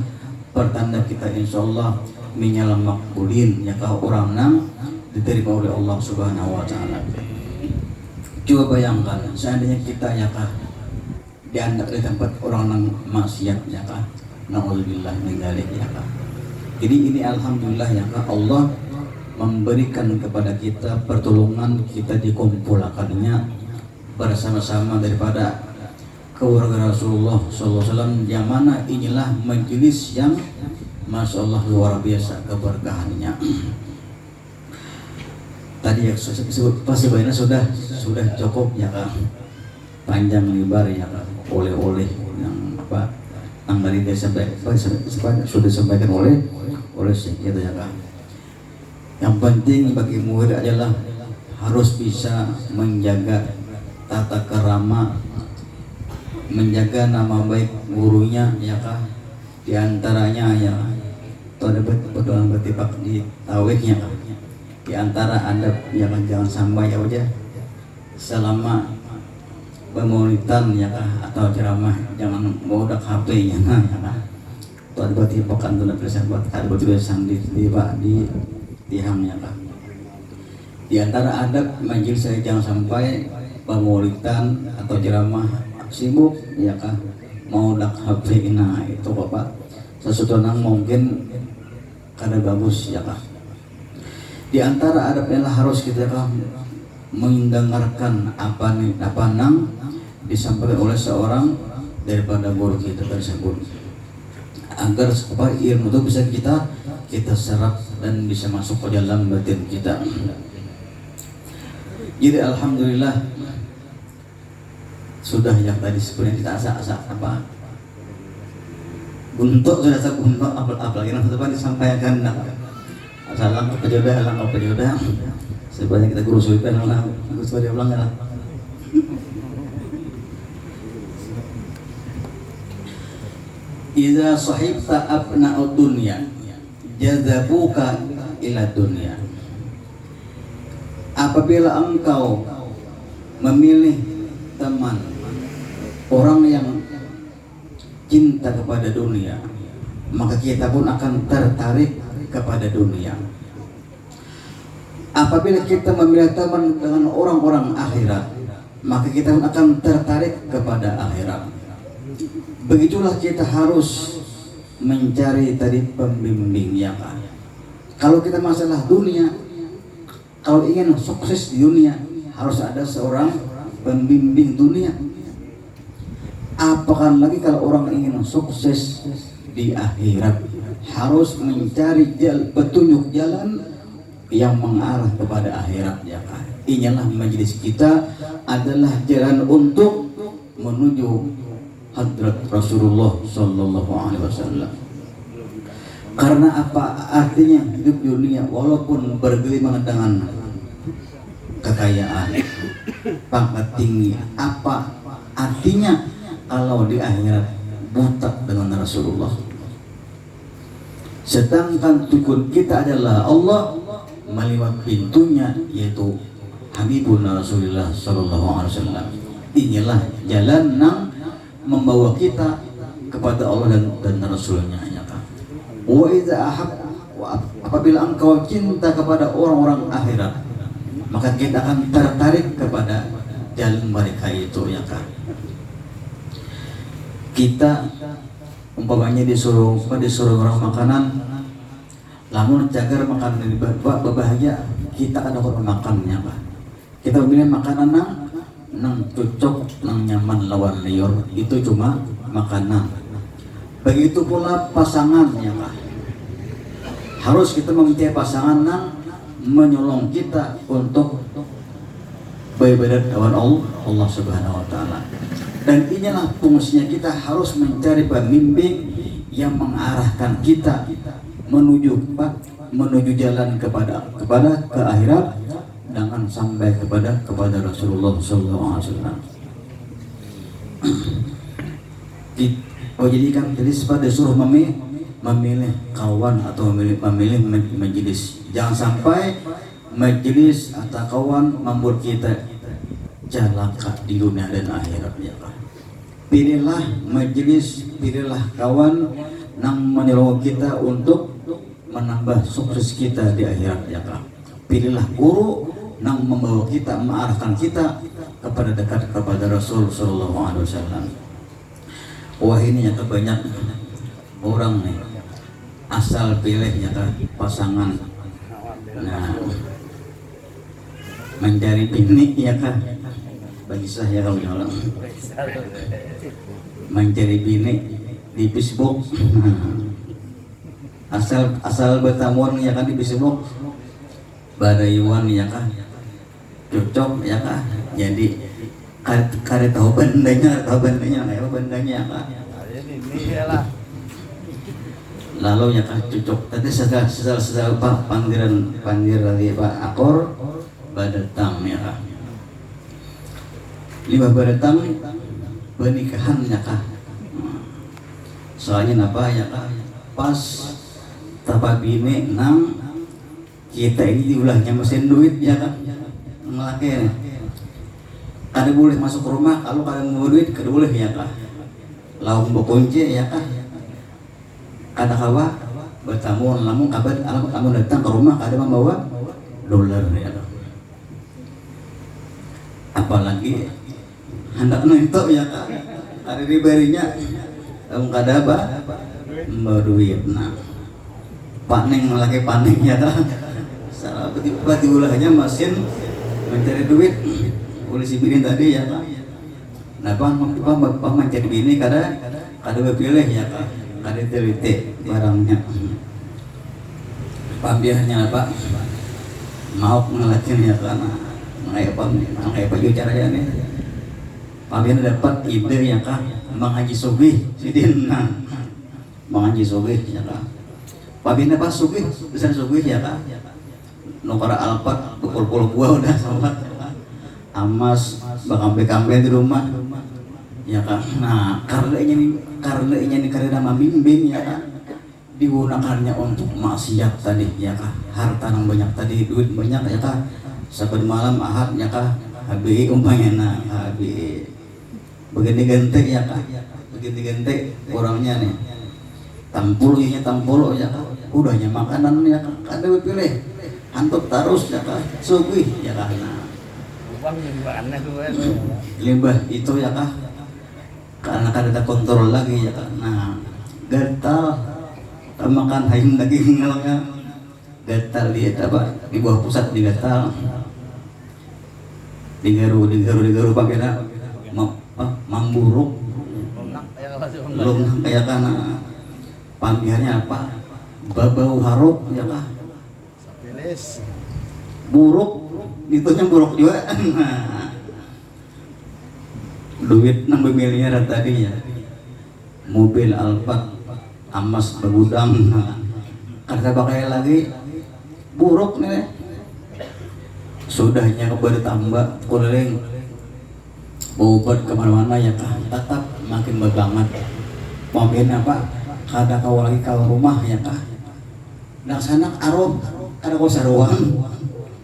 pertanda kita insyaallah minyalah makbulin ya kah orang nang diterima oleh Allah Subhanahu wa taala. Coba bayangkan seandainya kita ya kah diandak di tempat orang nang maksiat ya kah naudzubillah min dzalik ya kah. Jadi ini alhamdulillah ya kah Allah memberikan kepada kita pertolongan kita dikumpulkannya bersama-sama daripada keluarga Rasulullah SAW yang mana inilah majelis yang Masya Allah luar biasa keberkahannya. Tadi yang pasti banyak sudah cukup ya kan panjang lebar ya kan oleh-oleh yang apa yang dari dia sudah disampaikan oleh Syekh itu ya kan. Yang penting bagi murid adalah harus bisa menjaga tata kerama, menjaga nama baik gurunya ya kah diantaranya ya ada betul bertipak di tawiknya diantara adab ya kan jangan sampai ya udah selama pemaulidan ya kah atau ceramah jangan bodak HP-nya ya kah itu ada bertipakan tuh bersahabat ada bertulisan di tiang ya kah diantara adab majelis saya jangan sampai pemaulidan atau ceramah sibuk ya kah mau dak HP nah itu Bapak sesuatu yang mungkin kada bagus ya kah di antara adabnya harus kita kah mendengarkan apa disampaikan oleh seorang daripada guru kita tersebut agar ilmu itu bisa kita serap dan bisa masuk ke dalam batin kita. Jadi alhamdulillah sudah yang tadi sebenarnya kita asa-asa apa buntuk sudah saya buntuk apalagi yang teman disampaikan langkah pejodoh sebanyak kita guru suipan lah guru sudah ulang ya. Iza sahibta abna'ud dunya jazabuka ila dunya. Apabila engkau memilih teman orang yang cinta kepada dunia, maka kita pun akan tertarik kepada dunia. Apabila kita memilih teman dengan orang-orang akhirat, maka kita pun akan tertarik kepada akhirat. Begitulah kita harus mencari tadi pembimbing ya kan. Kalau kita masalah dunia, kalau ingin sukses di dunia harus ada seorang pembimbing dunia. Apakah lagi kalau orang ingin sukses di akhirat harus mencari petunjuk jalan yang mengarah kepada akhirat ya kan. Inilah majelis kita adalah jalan untuk menuju hadrat Rasulullah Sallallahu Alaihi Wasallam. Karena apa artinya hidup dunia walaupun bergelimang dengan kekayaan, pangkat tinggi, apa artinya kalau di akhirat buta dengan Rasulullah? Sedangkan tujuan kita adalah Allah melewat pintunya yaitu Habibuna Rasulullah Sallallahu Alaihi Wasallam. Inilah jalan yang membawa kita kepada Allah dan Rasulnya. Wa idza apabila engkau cinta kepada orang-orang akhirat, maka kita akan tertarik kepada jalan mereka itu ya kan. Kita umpamanya disuruh orang makanan, lamun cagar makan dari bahagia, kita kan dapat makannya kan. Kita memilih makanan nang cocok, nang nyaman lawan liur, itu cuma makanan. Begitu pula pasangannya Pak. Harus kita mencari pasangan yang menyolong kita untuk beribadat kepada Allah Subhanahu wa taala. Dan inilah fungsinya kita harus mencari pembimbing yang mengarahkan kita menuju jalan kepada ke akhirat dengan sampai kepada Rasulullah sallallahu alaihi wasallam. Jadi kan jadi pada suruh memilih kawan atau memilih majelis. Jangan sampai majelis atau kawan membuat kita celaka di dunia dan akhirat ya Pak. Pilihlah majelis, pilihlah kawan yang menyuruh kita untuk menambah sukses kita di akhirat ya Pak. Pilihlah guru yang membawa kita, mengarahkan kita kepada dekat kepada Rasul sallallahu alaihi wasallam. Wah ini ya banyak orang nih asal pilih ya kan pasangan, nah mencari bini ya kan, bagi saya kalau jalan mencari bini di Facebook, asal bertamuan ya kan di Facebook, badayuan ya kan, cocok ya kan, jadi kare tahu bandanya kayak bandanya kan. Lalu ya kan cocok. Tadi setelah Pak panggil lagi Pak akor badatang ya kan. 5 badatang pernikahan ya kan. Soalnya apa ya kan? Pas tapak bini nang kita ini diulahnya mesin duit ya kan. Ngelake kada boleh masuk rumah kalau kada mau duit kada boleh ya kak. Laung berkunci ya kak. Kada kawa bertamu lamun kabar kamu datang ke rumah kada membawa dolar ya kak. Apalagi hendak nento ya kak. Kada diberinya kamu kada apa membawa duit. Nah paning lagi paning ya kak. Salah tiba diulahnya mesin mencari duit. Polisi bini tadi ya Pak. Nah Pak mencari bini kada berpilih ya Pak. kaditeliti barangnya. Pambiahnya apa? Mau ngelatin ya karena kayak baju caranya nih. Pambiahnya dapat ide ya kak, mengaji sugih sidin nah, mengaji sugih ya kak. Pambiahnya pas sugih, besar sugih ya kak. Nukara alpat, pukul-pukul gua udah sobat. Amas bakambe-kambe di rumah ya kak. Nah karena ini karena membimbing ya kak, digunakannya untuk maksiat tadi ya kak, harta yang banyak tadi, duit banyak ya kak, saban malam ahad ya kak, habis umpamanya nah habis begini gente ya kak, begini gente orangnya nih tampul ya kak, udahnya makanan ya kak, ada pilih antuk tarus ya kak, sugih ya kak. Nah limbah itu ya kak, karena kan ada kontrol lagi ya kak. Nah gatal makan hayung daging ngelnya gatal dia apa di bawah pusat digatal digaru pakai mamburuk belum kayak karena pambihannya apa babau haruk ya kak, buruk itunya buruk juga. Duit 60 miliar tadi ya, mobil Alphard amas begudang karena pakai lagi buruk nih, sudahnya kepada tambah keliling obat kemana-mana ya kak, tetap makin berbanget. Mungkin apa kada kau lagi kalau rumah ya kak, laksana arom kada kau saruang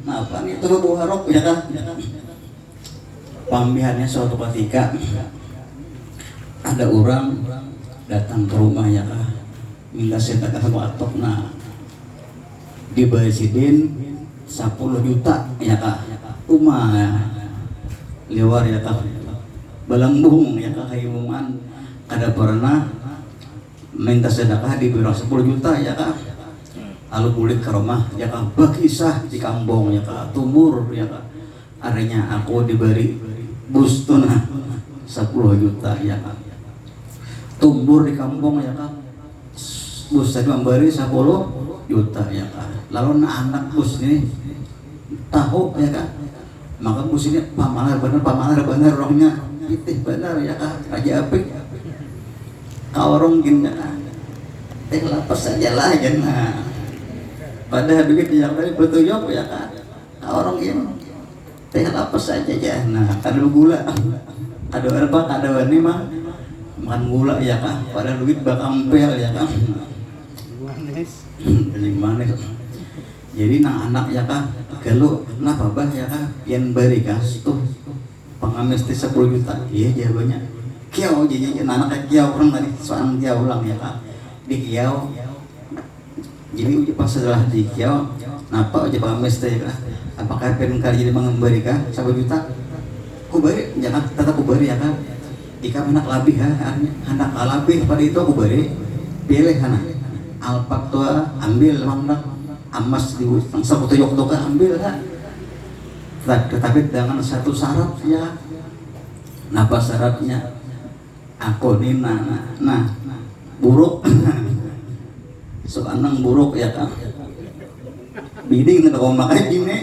nah apa nih itu bau harok ya kak. Pambihannya suatu ketika ada orang datang ke rumah ya kak, minta sedekah sama atok. Nah dibayarin 10 juta ya kak, rumah liwar ya kak, belembung ya kak, kaimungan kada pernah minta sedekah diberi 10 juta ya kak. Lalu bulik ke rumah ya kak, bakisah di kampung ya kak, tumur ya kak, adanya aku diberi bus tunah 10 juta ya kak, tumbuh di kampung ya kak, bus tadi memberi 10 juta ya kak. Lalu anak bus ini tahu ya kak, maka bus ini pamalar bener orangnya pitih bener ya kak, raja apik kau orang gini ya kak, teh lapas saja lah ya nah. Pada duit yang tadi betuyok ya kak, kau orang gini teh lapas saja ya nah, ada gula ada apa ada ini mah makan gula ya kak, pada duit bakampel ya kak, manis. Jadi nah anak ya kak, kalau kenapa bah ya kak, yang beri kas tuh pengamis 10 juta, iya jawabannya kiau jadi anaknya kiau orang tadi soal kiau ulang ya kak, di kiau. Jadi uji pas setelah di kiau, napa uji pengamis teh ya kak, apakah pengen kali jadi mengembari kah 10 juta? Ku beri, jangan tetap ku beri ya kak. Jika anak labih ya, anak labih pada itu aku beri pilih anak Alphard tua ambil mangdak amas di langsung tuyok tuka ambil ya. Tetapi dengan satu syarat ya. Napa syaratnya? Aku nih nah buruk seorang buruk ya kak. Biding nggak kau makan gini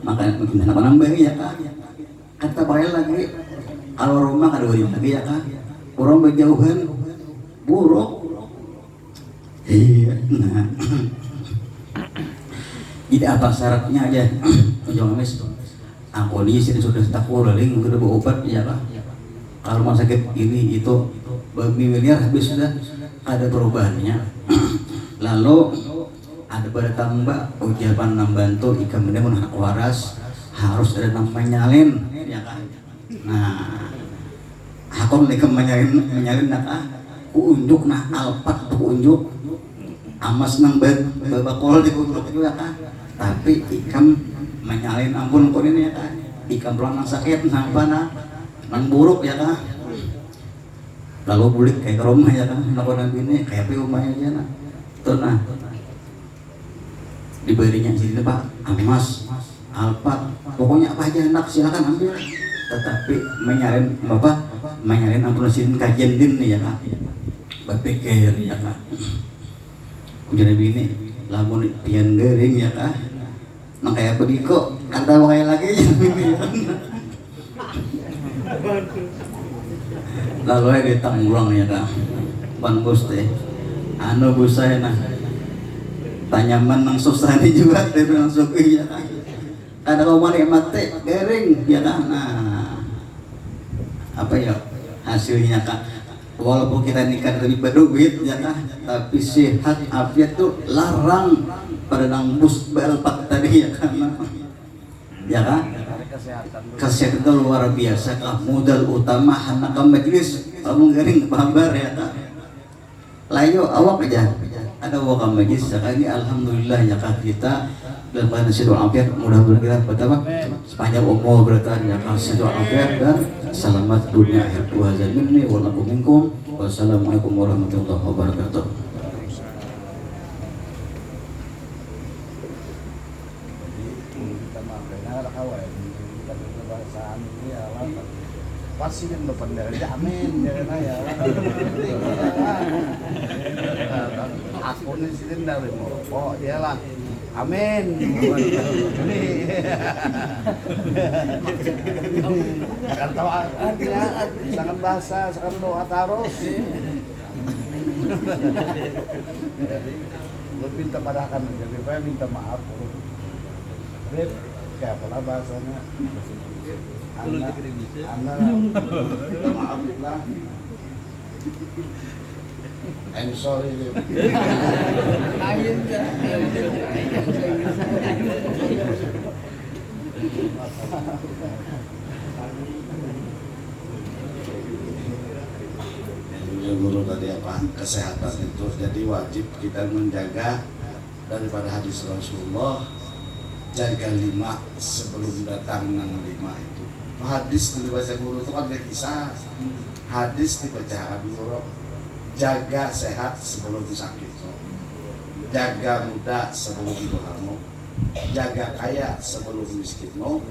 makan mungkin apa nambah ya kak. Kata pakai lagi. Kalau rumah kada beri lagi ya kak, orang berjauhan buruk. Iya, nah. Jadi apa syaratnya aja? Jangan mes. Aku di sini sudah tak kureling, sudah berobat ya kak. Kalau rumah sakit ini itu miliar habis sudah ada perubahannya. Lalu ada pada tambah ucapan membantu ikan benar hak waras harus ada namanya nyalin ya kak. Nah, hakon mereka menyalin nak unjuk nah Alphard tuh unjuk amas nang babakol di unjuk juga kan. Tapi ikam menyalin ampun kon ini ya kan. Ikam pulang nang sakit nang apa nang buruk ya kan. Lalu bulik kayak ke rumah ya kan. Lakukan ini kayak pe rumahnya aja nah. Tuh nah. Diberinya sini pak amas Alphard pokoknya apa aja anak silakan ambil. Tetapi menyalin bapak menyalin ampun sin kajian din nih ya kak. berpikir ya kak. Jadi bini lamun pian gering ya kak. Nah kayak bediko kata wae lagi ya bini. Lalu ya tanggulang ya kak. Pan bos teh. Anu bos saya nah. Tanyaman nang susah ini juga teh langsung iya kak. Ada kau mari mati gering ya kak. Nah apa ya hasilnya kak? Walaupun kita nikah lebih berduit ya kak, tapi sehat afiat tuh larang pada nang bus belpak tadi ya kan, ya kan? Kesehatan itu luar biasa kak, modal utama anak majelis kamu gering babar ya kak. Layo awak aja, ada awak majelis ya kak, ini alhamdulillah ya kak kita dan pada sedoa afiat mudah-mudahan kita betapa sepanjang umur bertahan ya kak sedoa afiat dan selamat dunia akhirat wa zaminni wa lakum minkum. Wassalamualaikum warahmatullahi wabarakatuh. Kita makanya kawan kita berbahasa ini ya pasti kan depan dari amin jangan ya aku nih sih dari oh iyalah amin ini akan tahu artinya sangat bahasa sangat doa taros jadi lu minta padakan jadi saya minta maaf Rip, kayak apa bahasanya anak maaf lah I'm sorry Rip. Guru tadi apa kesehatan itu jadi wajib kita menjaga daripada hadis Rasulullah jaga 5 sebelum datang nang 5 itu hadis dibaca guru itu kan kisah hadis dibaca guru jaga sehat sebelum sakit jaga muda sebelum tuamu jaga kaya sebelum miskinmu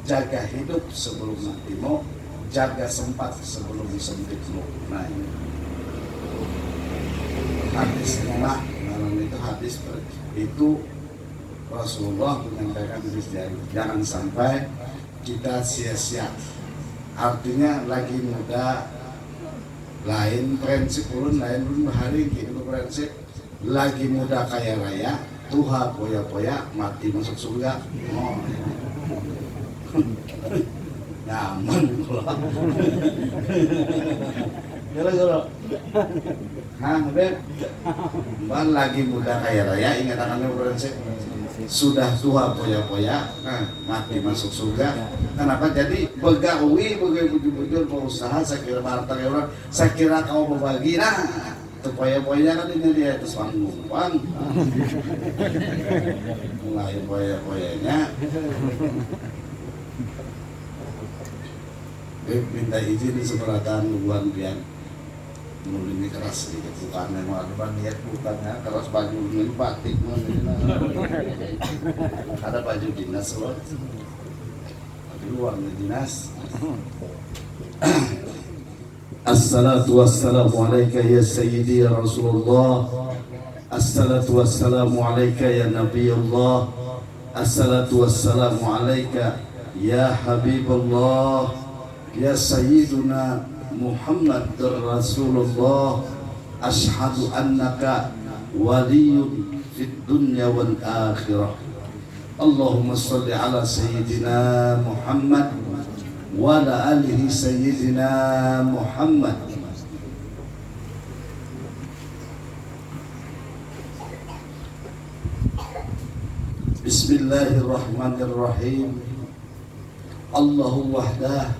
jaga hidup sebelum matimu jaga sempat sebelum sempitmu. Nah ini hadis 5 malam itu hadis itu Rasulullah menyampaikan jangan sampai kita sia-sia. Artinya lagi muda lain prinsip ulun lain ulun hari gitu prinsip lagi muda kaya raya tuha poya-poya mati masuk surga. Oh. Nyaman pula. Gara-gara Bang lagi muda kaya raya ingat akan prinsip sudah tua poya-poya mati masuk surga. Kenapa? Jadi begawi begitu berusaha saya kira harta orang saya kira kau berbagi itu poya-poya kan ini dia itu numpang mulai poya-poyanya minta izin seberatan hubungan pian mulai keras sedikit bukan memang ada niat bukannya keras baju ini batik ada baju dinas loh baju luar dinas. Assalatu wassalamu alaika ya sayyidi ya Rasulullah. Assalatu wassalamu alaika ya Nabi Allah. Assalatu wassalamu alaika ya Habibullah ya Sayyiduna Muhammad Rasulullah. Ashhadu annaka waliyun fid dunya wal akhirah. Allahumma salli ala Sayyidina Muhammad wa ala alihi Sayyidina Muhammad. Bismillahirrahmanirrahim. Allahu wahdah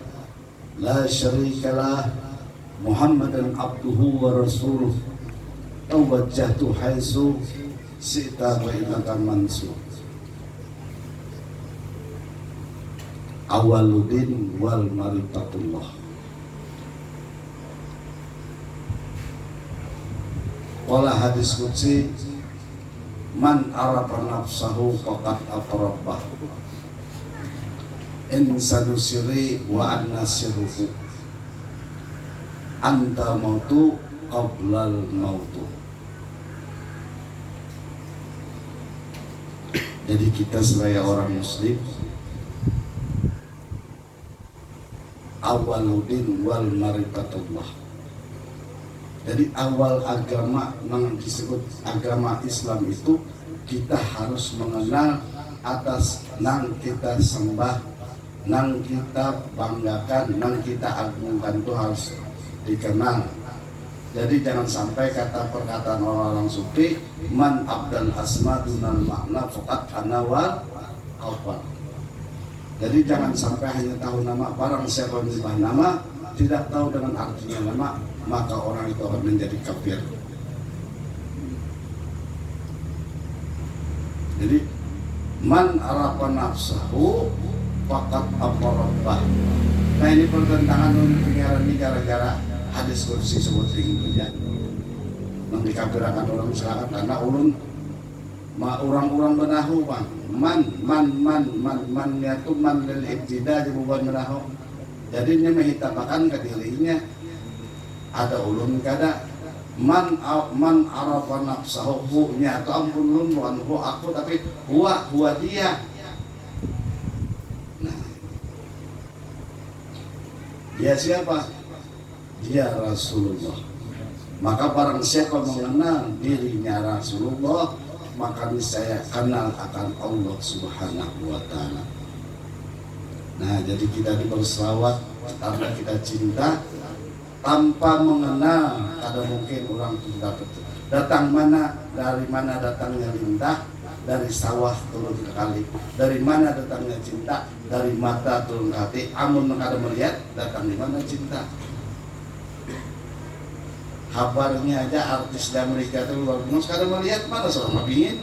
la syarikalah Muhammadan abduhu wa rasuluh tawajjahtu haitsu sita wa ilaka mansur awaludin wal marifatullah. Wala hadis qudsi man arafa nafsahu faqad atrabbah insanu sirri wa anna sirruhu anta mautu qablal mautu. Jadi kita sebagai orang muslim, awaludin wal marifatullah. Jadi awal agama yang disebut agama Islam itu kita harus mengenal atas nang kita sembah, nang kita banggakan, nang kita agungkan itu harus dikenal. Jadi jangan sampai kata perkataan orang-orang sufi, man abdal asma dunal makna faqat anawal kafar. Jadi jangan sampai hanya tahu nama, barang siapa menyembah nama tidak tahu dengan artinya nama, maka orang itu akan menjadi kafir. Jadi man arafa nafsahu faqat afarabah. Nah ini pertentangan penyiaran ini gara-gara hadis kursi sebuting itu ya. Mengkafirkan orang masyarakat karena ulun orang-orang benahu bang. Man itu man lil ibtida dibuat benahu. Jadi ini menghitapakan ke dirinya. Ada ulun kada man arafa nafsahu hu-nya atau ampun ulun bukan hu aku tapi huwa dia. Nah, dia siapa? Dia Rasulullah. Maka barang siapa mengenal dirinya Rasulullah, maka niscaya kenal akan Allah Subhanahu wa Ta'ala. Nah, jadi kita berselawat karena kita cinta tanpa mengenal. Ada mungkin orang tidak betul. Datang mana, dari mana datangnya lintah? Dari sawah turun ke kali. Dari mana datangnya cinta? Dari mata turun ke hati. Amun kada melihat, datang di mana cinta? Kabarnya aja artis di Amerika itu luar biasa. Sekarang melihat mana seorang mabingin.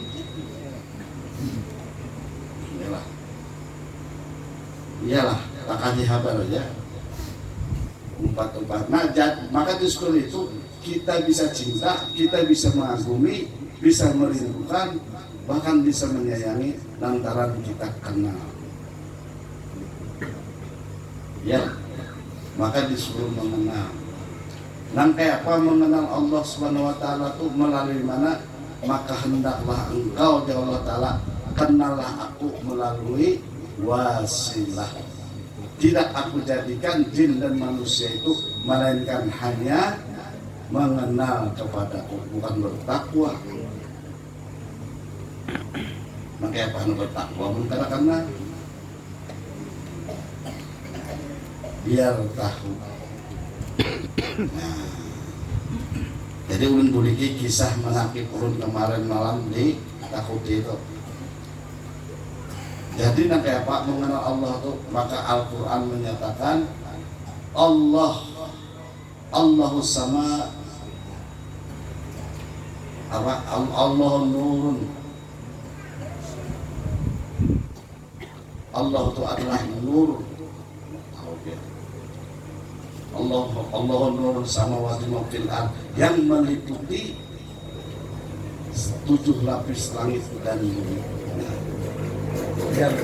Iyalah, tak kasih kabar aja. Umpat-umpat. Nah, maka justru itu kita bisa cinta, kita bisa mengagumi, bisa merindukan, bahkan bisa menyayangi lantaran kita kenal. Ya, maka disuruh mengenal. Dan kayak apa mengenal Allah Subhanahu wa Ta'ala itu melalui mana? Maka hendaklah engkau ya Allah Ta'ala kenallah aku melalui wasilah. Tidak aku jadikan jin dan manusia itu melainkan hanya mengenal kepadaku, bukan bertakwa. Maka apa bertakwa? Karena biar tahu. Nah, jadi ulun buliki kisah menakib ulun kemarin malam di Takuti itu. Jadi nanti apa mengenal Allah itu, maka Al-Quran menyatakan Allahus sama apa? Allah nurun. Allah itu adalah nur. Allah nur samawati wa fil ard yang meliputi 7 lapis langit dan bumi. Yang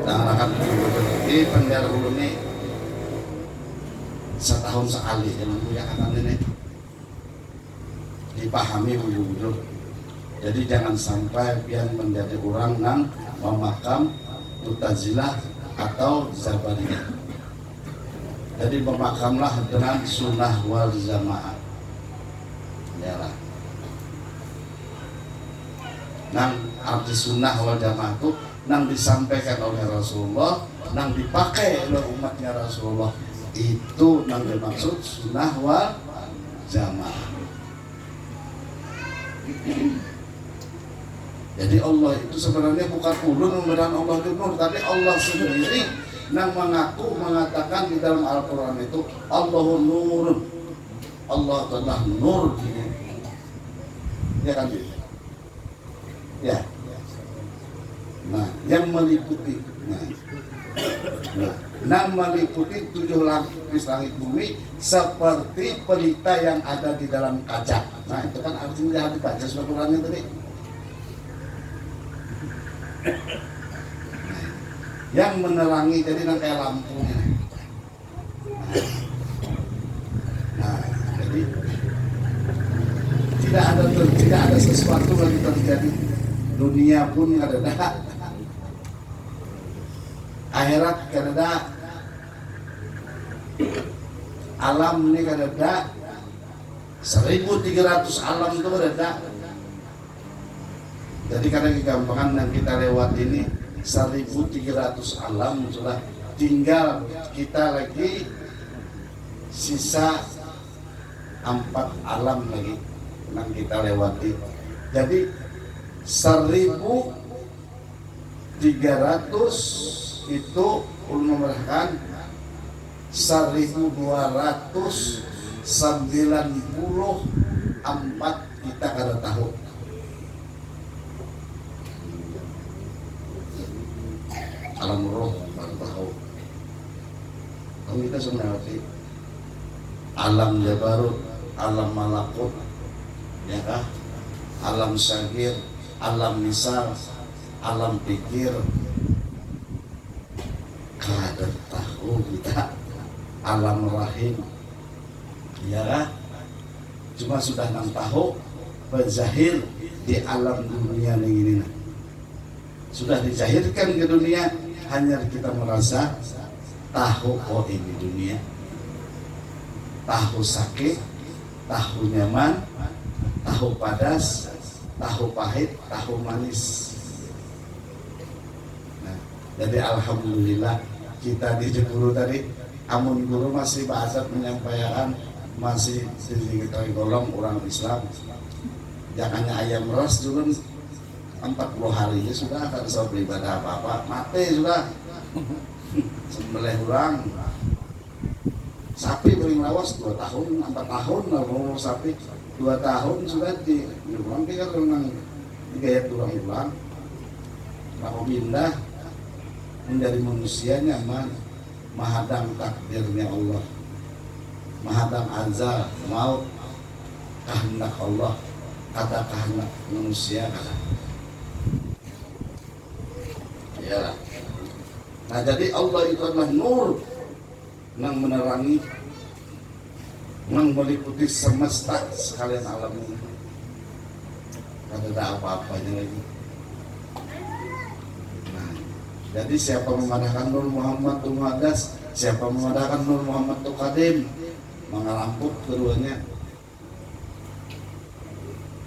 nah akan ini penjara dulu nih setahun sekali jangan punya akan ini dipahami wujud. Jadi jangan sampai biar menjadi orang yang memakam Mu'tazilah atau Zabariyah. Jadi memakamlah dengan sunnah wal jamaah. Yalah. Nang arti sunnah wal jamaah itu nang disampaikan oleh Rasulullah, nang dipakai oleh umatnya Rasulullah, itu nang dimaksud sunnah wal jamaah. Jadi Allah itu sebenarnya bukan ulun memberikan Allah itu nur, tapi Allah sendiri yang mengaku mengatakan di dalam Al-Quran itu Allahun nurun. Allah adalah nur. Ya kan? Ya. Nah, yang meliputi meliputi 7 lapis langit bumi seperti pelita yang ada di dalam kaca. Nah, itu kan artinya yang dibaca surat Qurannya tadi. Yang menerangi, jadi kayak lampunya. tidak ada sesuatu lagi terjadi. Dunia pun ada dah, akhirat kada ada, alam ini kada ada, 1300 alam itu kada ada. Jadi karena kegampangan yang kita lewat ini 1300 alam sudah, tinggal kita lagi sisa 4 alam lagi yang kita lewati. Jadi 1300 itu ulun memperhatikan 1294 kita kada tahu. Alam roh baru tahu. Kalau kita sebenarnya alam jabarut, alam malakut, ya kah? Alam syagir, alam misal, alam pikir, kada tahu kita. Alam rahim, ya kah? Cuma sudah 6 tahu berzahir di alam dunia ini. Sudah dizahirkan ke dunia, hanya kita merasa tahu, oh ini dunia, tahu sakit, tahu nyaman, tahu padas, tahu pahit, tahu manis. Nah, jadi alhamdulillah kita di guru tadi, amun guru masih bahasa menyampaikan, masih sedikit golong orang Islam. Jangannya ayam ras dulu 40 harinya sudah akan bisa beribadah apa-apa, mati sudah. Sembelih orang sapi paling lawas 2 tahun, 4 tahun lah mau sapi 2 tahun sudah di orang kan orang digayat ulang-ulang. Mau pindah menjadi manusia nyaman, menghadang takdirnya Allah, menghadang azal, maut, kehendak Allah, kata kehendak manusia kata. Ya. Nah jadi Allah itu adalah nur yang menerangi, yang meliputi semesta sekalian alam ini. Tidak ada apa-apanya lagi. Nah, jadi siapa memadahkan Nur Muhammad tu Muhaddas, siapa memadahkan Nur Muhammad tu Qadim, mengalamput keduanya.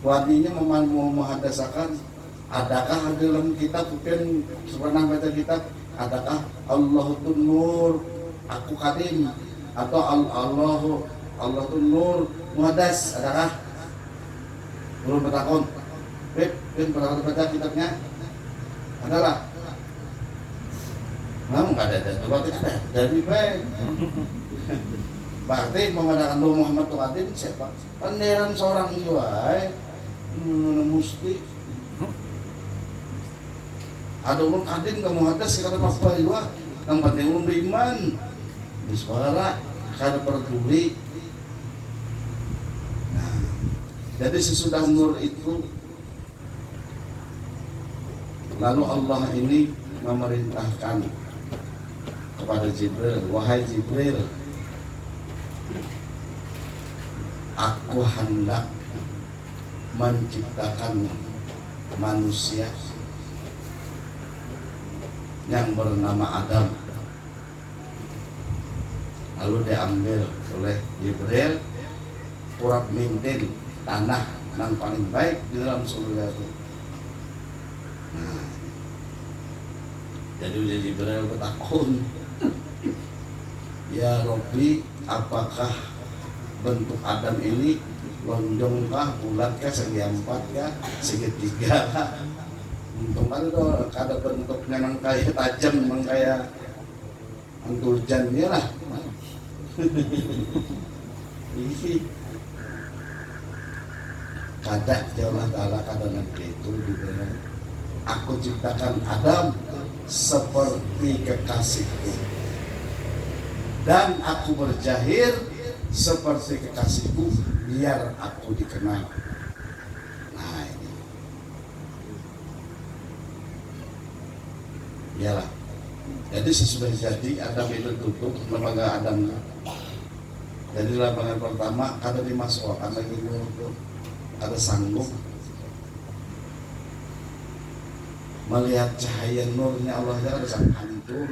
Wadinya memuhadasakan, adakah dalam kitab, bukan pernah baca kitab, adakah Allah itu nur, aku Qadim, atau Allah itu nur Muhaddas, adakah? Belum bertakon. Bin pernah baca kitabnya? Adalah. Namun nggak ada, berarti ada dari baik. Berarti mengadakan Nur Muhammad itu Qadim siapa? Panderan seorang jiwa, mesti. Ada orang Qadim kamu Muhaddas kalau apa juga, yang penting orang beriman, bersuara, kada peduli. Nah, jadi sesudah nur itu, lalu Allah ini memerintahkan kepada Jibril, wahai Jibril, aku hendak menciptakan manusia yang bernama Adam. Lalu diambil oleh Jibril, purap mintin tanah yang paling baik di dalam surga itu. Nah, jadi udah Jibril bertakun, ya Robbi, apakah bentuk Adam ini lonjongkah, bulatkah, segi 4 kah, segitiga kah? Untung kan itu ada bentuknya yang kayak tajam, yang kayak anturjannya lah. Kada Allah Ta'ala kada nanti itu dibilang, aku ciptakan Adam seperti kekasihku dan aku berjahir seperti kekasihku biar aku dikenal. Nah ini iyalah. Jadi sesudah jadi Adam itu tutup lembaga Adam. Jadi lembaga pertama kada dimasukkan lagi itu ada sanggup melihat cahaya nurnya Allah yang ada sangat hancur.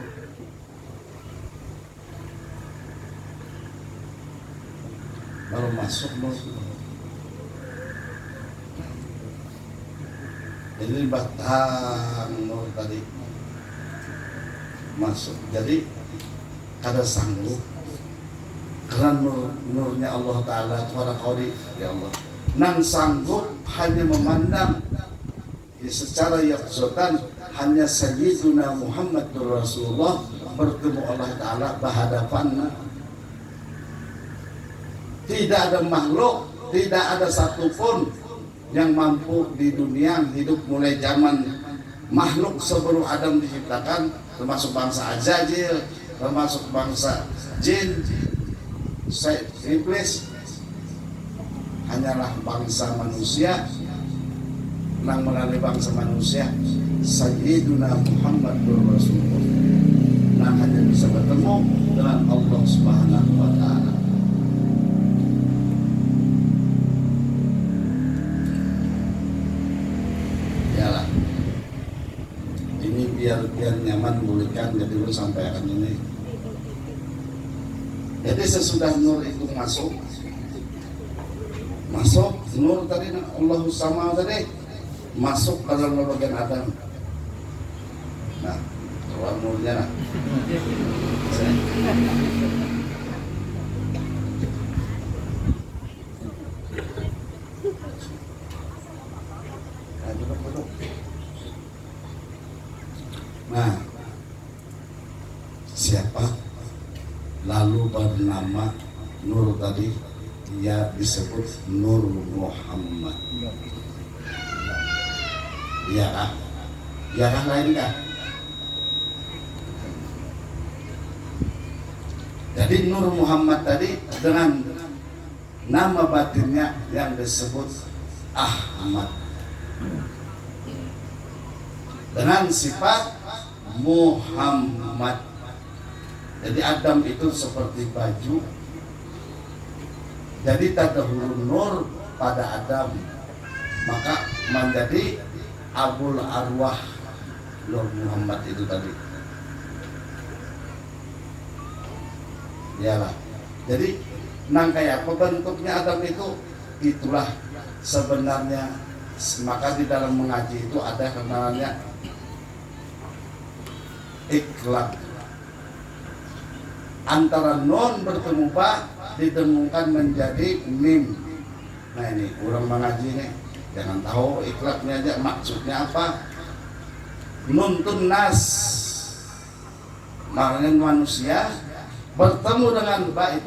Baru masuk nur. Ini batang nur tadi masuk. Jadi ada sanggup karena nurnya Allah Ta'ala kepada qauli ya Allah. Nan sanggup hanya memandang secara yaksotan hanya Sayyiduna Muhammadur Rasulullah bertemu Allah Ta'ala berhadapan. Tidak ada makhluk, tidak ada satupun yang mampu di dunia hidup mulai zaman makhluk sebelum Adam diciptakan, termasuk bangsa Azazil, termasuk bangsa jin, iblis, hanyalah bangsa manusia. Nang melalui bangsa manusia Sayyiduna Muhammadur Rasulullah nah hanya bisa bertemu dengan Allah Subhanahu wa Ta'ala. Yalah, ini biar nyaman bolehkan, jadi lu sampaikan ini. Jadi sesudah nur itu masuk nur tadi Allah sama tadi masuk ke dalam bagian Adam. Nah, keluar nurnya nah. Nah, siapa? Lalu bernama nur tadi, dia disebut Nur Muhammad. Iya kah? Iya kah lain kah? Jadi Nur Muhammad tadi dengan nama batinnya yang disebut Ahmad, dengan sifat Muhammad. Jadi Adam itu seperti baju. Jadi tadahulu nur pada Adam, maka menjadi Abul Arwah Nur Muhammad itu tadi. Iyalah. Jadi nang kayak apa bentuknya Adam itu, itulah sebenarnya. Maka di dalam mengaji itu ada namanya ikhlaq. Antara non bertemu ba didengungkan menjadi mim. Nah ini orang mengaji nih, jangan tahu ikhlaqnya aja maksudnya apa. Nuntun nas, maknanya manusia bertemu dengan ba itu